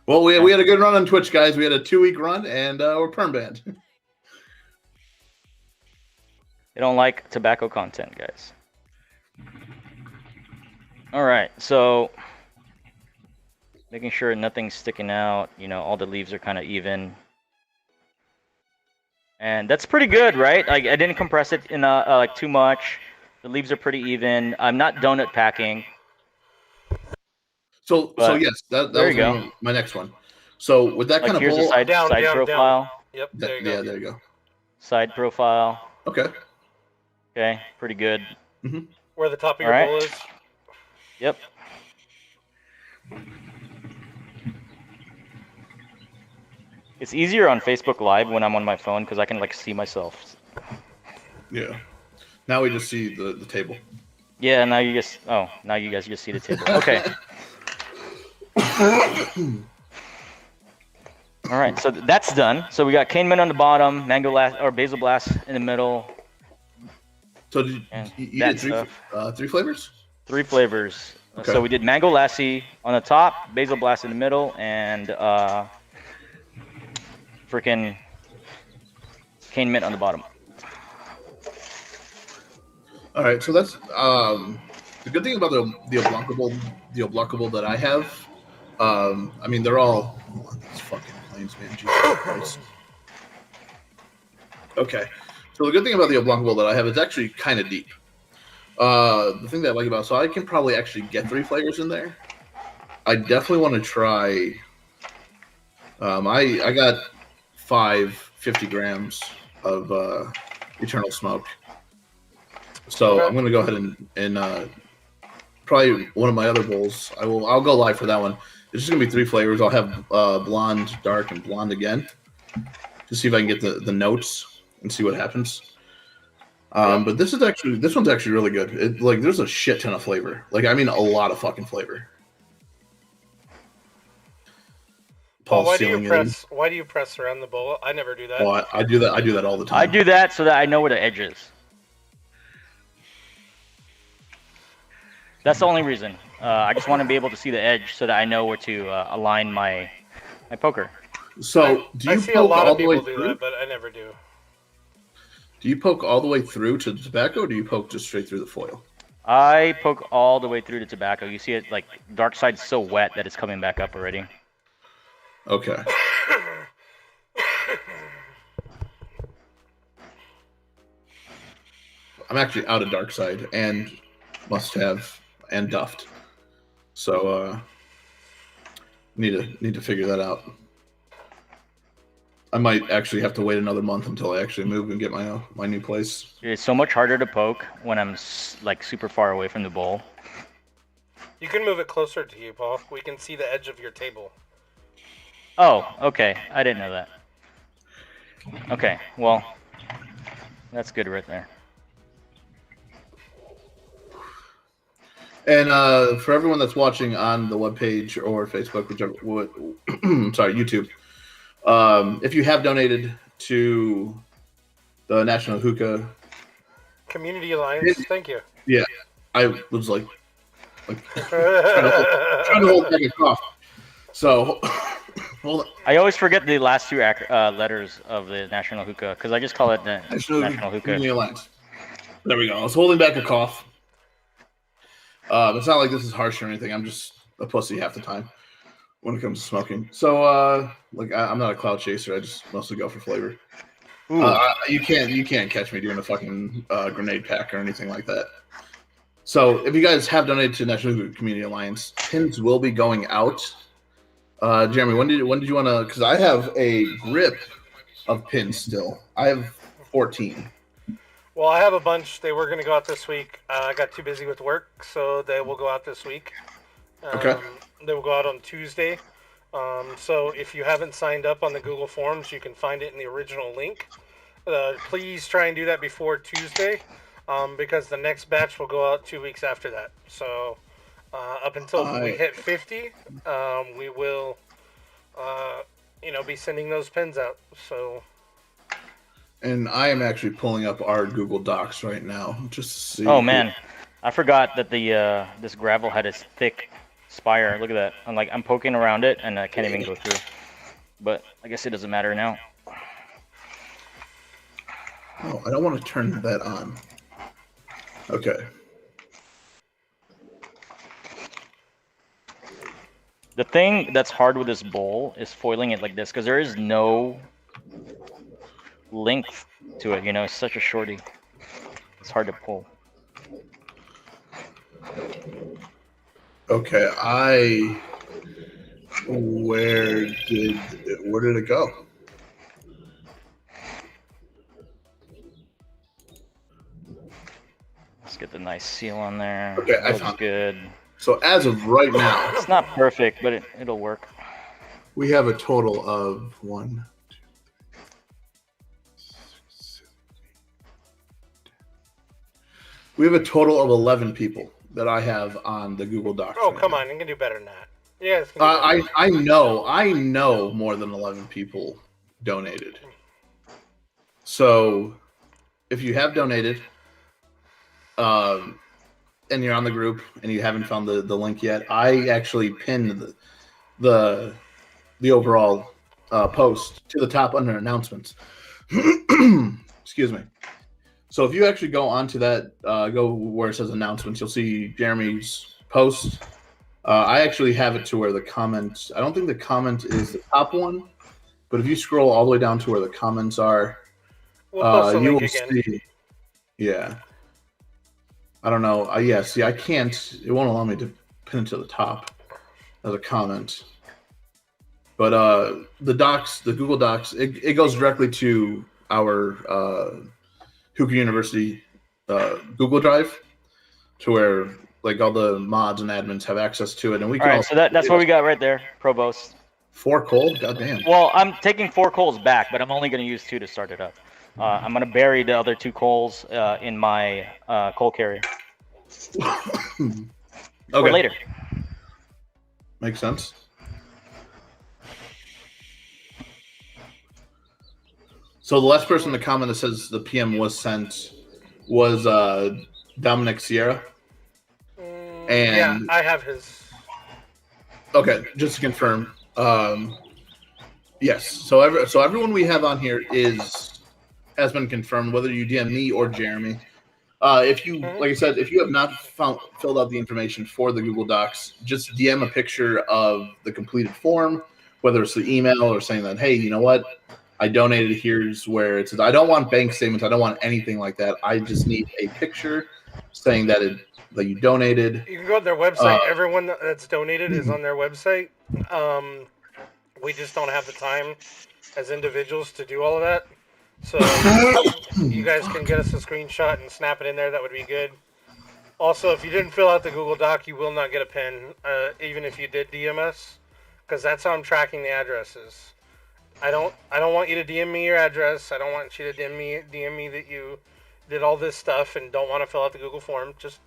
[SPEAKER 4] Well, we had a good run on Twitch, guys. We had a 2-week run, and we're perm banned.
[SPEAKER 3] They don't like tobacco content, guys. All right, so making sure nothing's sticking out. You know, all the leaves are kind of even. And that's pretty good, right? Like, I didn't compress it in like too much. The leaves are pretty even. I'm not donut packing.
[SPEAKER 4] So yes, that was my next one. So with that
[SPEAKER 3] like
[SPEAKER 4] kind of
[SPEAKER 3] here's
[SPEAKER 4] bowl,
[SPEAKER 3] a side profile.
[SPEAKER 1] Yep, there you go.
[SPEAKER 4] Yeah, there you go.
[SPEAKER 3] Side profile.
[SPEAKER 4] Okay.
[SPEAKER 3] Okay, pretty good.
[SPEAKER 1] Where the top of
[SPEAKER 3] All
[SPEAKER 1] your
[SPEAKER 3] right.
[SPEAKER 1] bowl is.
[SPEAKER 3] Yep. It's easier on Facebook Live when I'm on my phone because I can like see myself.
[SPEAKER 4] Yeah. Now we just see the table.
[SPEAKER 3] Yeah, now you guys. Oh, now you guys just see the table. Okay. All right, so that's done. So we got cane mint on the bottom, mango blast or basil blast in the middle,
[SPEAKER 4] So did
[SPEAKER 3] and
[SPEAKER 4] you
[SPEAKER 3] that
[SPEAKER 4] did
[SPEAKER 3] stuff.
[SPEAKER 4] three flavors?
[SPEAKER 3] 3 flavors.
[SPEAKER 4] Okay.
[SPEAKER 3] So we did mango lassi on the top, basil blast in the middle, and freaking cane mint on the bottom.
[SPEAKER 4] All right, so that's the good thing about the oblockable that I have. I mean, they're all these fucking planes, man. Jesus Christ. Okay, so the good thing about the oblockable that I have is actually kind of deep. The thing that I like about so I can probably actually get 3 flavors in there. I definitely want to try. I got 50 grams of Eternal Smoke. So
[SPEAKER 1] Okay.
[SPEAKER 4] I'm gonna go ahead and probably one of my other bowls. I'll go live for that one. It's just gonna be 3 flavors. I'll have blonde, dark, and blonde again to see if I can get the notes and see what happens. But this one's actually really good. There's a shit ton of flavor. I mean a lot of fucking flavor.
[SPEAKER 1] Paul,
[SPEAKER 4] Paul's sealing it in.
[SPEAKER 1] why do you press around the bowl? I never do that.
[SPEAKER 4] Oh, I do that. I do that all the time.
[SPEAKER 3] I do that so that I know where the edge is. That's the only reason. I just want to be able to see the edge so that I know where to align my poker.
[SPEAKER 4] So do you
[SPEAKER 1] I see a
[SPEAKER 4] poke
[SPEAKER 1] lot
[SPEAKER 4] all
[SPEAKER 1] of
[SPEAKER 4] the way
[SPEAKER 1] people do
[SPEAKER 4] through?
[SPEAKER 1] that, but I never do.
[SPEAKER 4] Do you poke all the way through to the tobacco, or do you poke just straight through the foil?
[SPEAKER 3] I poke all the way through the tobacco. You see it like dark side's so wet that it's coming back up already.
[SPEAKER 4] Okay. I'm actually out of dark side and must have and duffed. So need to figure that out. I might actually have to wait another month until I actually move and get my new place.
[SPEAKER 3] It's so much harder to poke when I'm like super far away from the bowl.
[SPEAKER 1] You can move it closer to you, Paul. We can see the edge of your table.
[SPEAKER 3] Oh, okay. I didn't know that. Okay, well, that's good right there.
[SPEAKER 4] And for everyone that's watching on the webpage or Facebook, whichever, sorry, YouTube, if you have donated to the National Hookah
[SPEAKER 1] Community Alliance, thank you.
[SPEAKER 4] Yeah, I was like trying to hold back a cough. So, hold on.
[SPEAKER 3] I always forget the last 2 letters of the National Hookah because I just call it the National Hookah.
[SPEAKER 4] Community Alliance. There we go. I was holding back a cough. It's not like this is harsh or anything. I'm just a pussy half the time when it comes to smoking. So, I'm not a cloud chaser. I just mostly go for flavor. You can't catch me doing a fucking grenade pack or anything like that. So, if you guys have donated to National Community Alliance, pins will be going out. Jeremy, when did you want to? Because I have a grip of pins still. I have 14.
[SPEAKER 1] Well, I have a bunch. They were going to go out this week. I got too busy with work, so they will go out this week.
[SPEAKER 4] Okay.
[SPEAKER 1] They will go out on Tuesday. So if you haven't signed up on the Google Forms, you can find it in the original link. Please try and do that before Tuesday, because the next batch will go out 2 weeks after that. So up until we hit 50, we will, be sending those pins out. So.
[SPEAKER 4] And I am actually pulling up our Google Docs right now just to see.
[SPEAKER 3] Oh man, I forgot that the this gravel had a thick spire. Look at that. I'm poking around it and I can't even go through. But I guess it doesn't matter now.
[SPEAKER 4] Oh, I don't want to turn that on. Okay.
[SPEAKER 3] The thing that's hard with this bowl is foiling it like this because there is no length to it. It's such a shorty. It's hard to pull.
[SPEAKER 4] Okay, where did it go?
[SPEAKER 3] Let's get the nice seal on there.
[SPEAKER 4] Okay, I
[SPEAKER 3] Looks
[SPEAKER 4] found it.
[SPEAKER 3] good.
[SPEAKER 4] So as of right now,
[SPEAKER 3] It's not perfect, but it'll work.
[SPEAKER 4] we have a total of 1, 2, 3, 6, 7, 8, 10. We have a total of 11 people that I have on the Google Docs.
[SPEAKER 1] Oh,
[SPEAKER 4] right
[SPEAKER 1] come
[SPEAKER 4] now.
[SPEAKER 1] on. You can do better than that. Yeah, it's gonna do better.
[SPEAKER 4] I know more than 11 people donated. So if you have donated, and you're on the group and you haven't found the link yet, I actually pinned the overall post to the top under announcements. Excuse me. So if you actually go onto that, go where it says announcements, you'll see Jeremy's post. I actually have it to where the comment, I don't think the comment is the top one, but if you scroll all the way down to where the comments are,
[SPEAKER 1] We'll post the
[SPEAKER 4] you
[SPEAKER 1] link
[SPEAKER 4] will
[SPEAKER 1] again.
[SPEAKER 4] see. Yeah. I don't know. Yeah, see, I can't, it won't allow me to pin it to the top as a comment. But the docs, the Google Docs, it goes directly to our Hookah University Google Drive, to where like all the mods and admins have access to it, and we
[SPEAKER 3] All
[SPEAKER 4] can
[SPEAKER 3] right,
[SPEAKER 4] also.
[SPEAKER 3] so that's what we got right there. Provost.
[SPEAKER 4] 4 coal. Goddamn.
[SPEAKER 3] Well, I'm taking 4 coals back, but I'm only going to use 2 to start it up. I'm going to bury the other 2 coals in my coal carrier
[SPEAKER 4] Okay.
[SPEAKER 3] for later.
[SPEAKER 4] Makes sense. So the last person to comment that says the PM was sent was Dominic Sierra.
[SPEAKER 1] Yeah,
[SPEAKER 4] And
[SPEAKER 1] I have his.
[SPEAKER 4] okay, just to confirm, yes. So everyone we have on here has been confirmed, whether you DM me or Jeremy. If you, like I said, if you have not filled out the information for the Google Docs, just DM a picture of the completed form, whether it's the email or saying that, hey, you know what, I donated. Here's where it says. I don't want bank statements. I don't want anything like that. I just need a picture saying that you donated.
[SPEAKER 1] You can go to their website. Everyone that's donated is on their website. We just don't have the time as individuals to do all of that. So you guys can get us a screenshot and snap it in there. That would be good. Also, if you didn't fill out the Google Doc, you will not get a pin, even if you did DM us, because that's how I'm tracking the addresses. I don't want you to DM me your address. I don't want you to DM me that you did all this stuff and don't want to fill out the Google form. Just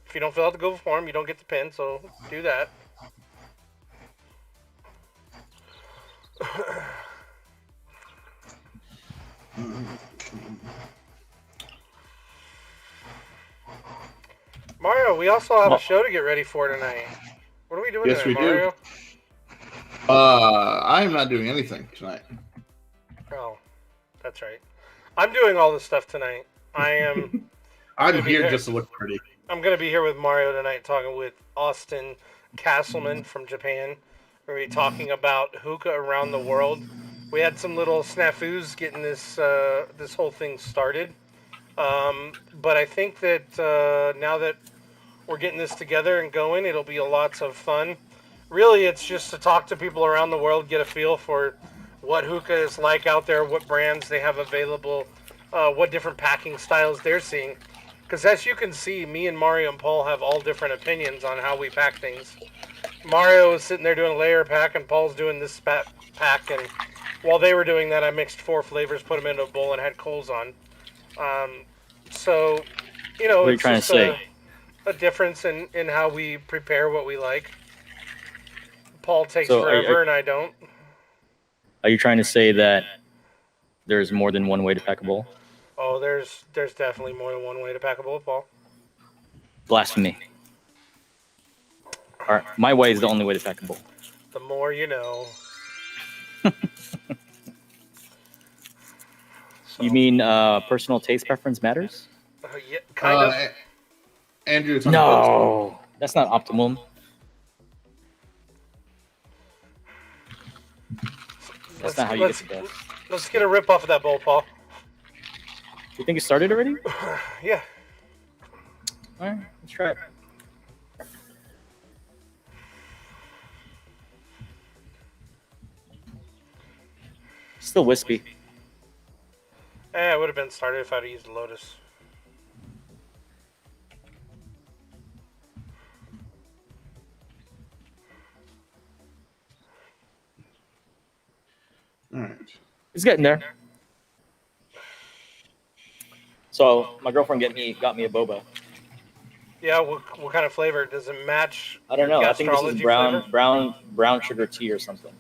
[SPEAKER 1] if you don't fill out the Google form, you don't get the pin. So do that. Mario, we also have a show to get ready for tonight. What are we doing
[SPEAKER 4] Yes,
[SPEAKER 1] tonight,
[SPEAKER 4] we do.
[SPEAKER 1] Mario?
[SPEAKER 4] I'm not doing anything tonight.
[SPEAKER 1] Oh, that's right. I'm doing all this stuff tonight. I am.
[SPEAKER 4] I'm here just to look pretty.
[SPEAKER 1] I'm going to be here with Mario tonight talking with Austin Castleman from Japan. We're going to be talking about hookah around the world. We had some little snafus getting this this whole thing started. But I think that now that we're getting this together and going, it'll be lots of fun. Really, it's just to talk to people around the world, get a feel for what hookah is like out there, what brands they have available, what different packing styles they're seeing. Because as you can see, me and Mario and Paul have all different opinions on how we pack things. Mario is sitting there doing a layer pack, and Paul's doing this pack. And while they were doing that, I mixed 4 flavors, put them into a bowl, and had coals on. So, you know,
[SPEAKER 3] What are you
[SPEAKER 1] it's
[SPEAKER 3] trying to
[SPEAKER 1] just
[SPEAKER 3] say?
[SPEAKER 1] a difference in how we prepare what we like. Paul takes
[SPEAKER 3] So
[SPEAKER 1] forever, and I don't.
[SPEAKER 3] Are you trying to say that there's more than one way to pack a bowl?
[SPEAKER 1] Oh, there's definitely more than one way to pack a bowl, Paul.
[SPEAKER 3] Blasphemy. All right, my way is the only way to pack a bowl.
[SPEAKER 1] The more you know.
[SPEAKER 3] You mean personal taste preference matters?
[SPEAKER 1] Yeah, kind of.
[SPEAKER 4] Andrew, it's on
[SPEAKER 3] No, that's not optimum. That's not how you get the best.
[SPEAKER 1] Let's get a rip off of that bowl, Paul.
[SPEAKER 3] You think it started already?
[SPEAKER 1] Yeah.
[SPEAKER 3] All right, let's try it. Still wispy.
[SPEAKER 1] It would have been started if I'd used Lotus.
[SPEAKER 4] All right.
[SPEAKER 3] It's getting there. So my girlfriend got me a boba.
[SPEAKER 1] Yeah, what kind of flavor? Does it match
[SPEAKER 3] I don't
[SPEAKER 1] your
[SPEAKER 3] know. I think this is
[SPEAKER 1] gastrology flavor?
[SPEAKER 3] brown sugar tea or something.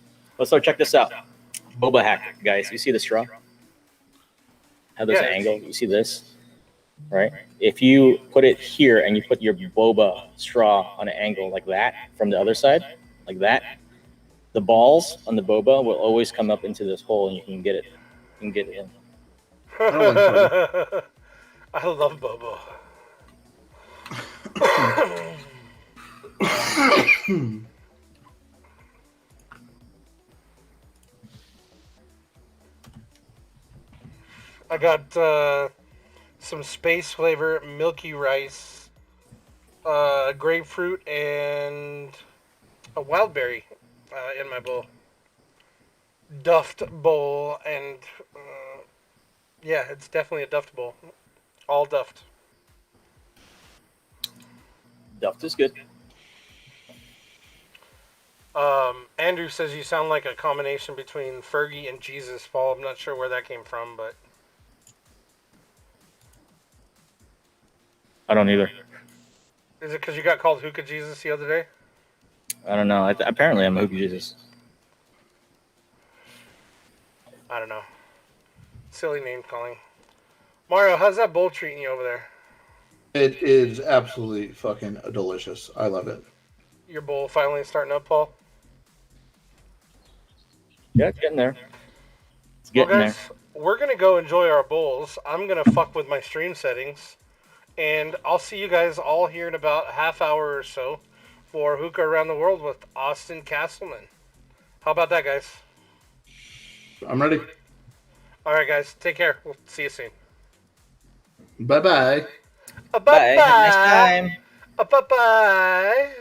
[SPEAKER 3] So check this out. Boba hack, guys. You see the straw? How there's
[SPEAKER 1] Yeah,
[SPEAKER 3] an
[SPEAKER 1] it's-
[SPEAKER 3] angle. You see this, right? If you put it here and you put your boba straw on an angle like that from the other side, like that, the balls on the boba will always come up into this hole, and you can get it. You can get it in.
[SPEAKER 4] I like boba.
[SPEAKER 1] I love Bobo. I got some space flavor, milky rice, grapefruit, and a wild berry in my bowl. Duffed bowl, and yeah, it's definitely a duffed bowl. All duffed.
[SPEAKER 3] Duft is good.
[SPEAKER 1] Andrew says you sound like a combination between Fergie and Jesus, Paul. I'm not sure where that came from, but
[SPEAKER 3] I don't either.
[SPEAKER 1] is it because you got called Hookah Jesus the other day?
[SPEAKER 3] I don't know. Apparently, I'm a Hookah Jesus.
[SPEAKER 1] I don't know. Silly name calling. Mario, how's that bowl treating you over there?
[SPEAKER 4] It is absolutely fucking delicious. I love it.
[SPEAKER 1] Your bowl finally starting up, Paul?
[SPEAKER 3] Yeah, it's getting there. It's
[SPEAKER 1] Well,
[SPEAKER 3] getting
[SPEAKER 1] guys, we're going to go enjoy our bowls. I'm going to fuck with my stream settings. And I'll see you guys all here in about a half hour or so for Hookah Around the World with Austin Castleman. How about that, guys?
[SPEAKER 4] I'm ready.
[SPEAKER 1] All right, guys. Take care. We'll see you soon.
[SPEAKER 4] Bye bye.
[SPEAKER 1] Bye-bye.
[SPEAKER 3] Bye. Have a nice time.
[SPEAKER 1] Bye-bye.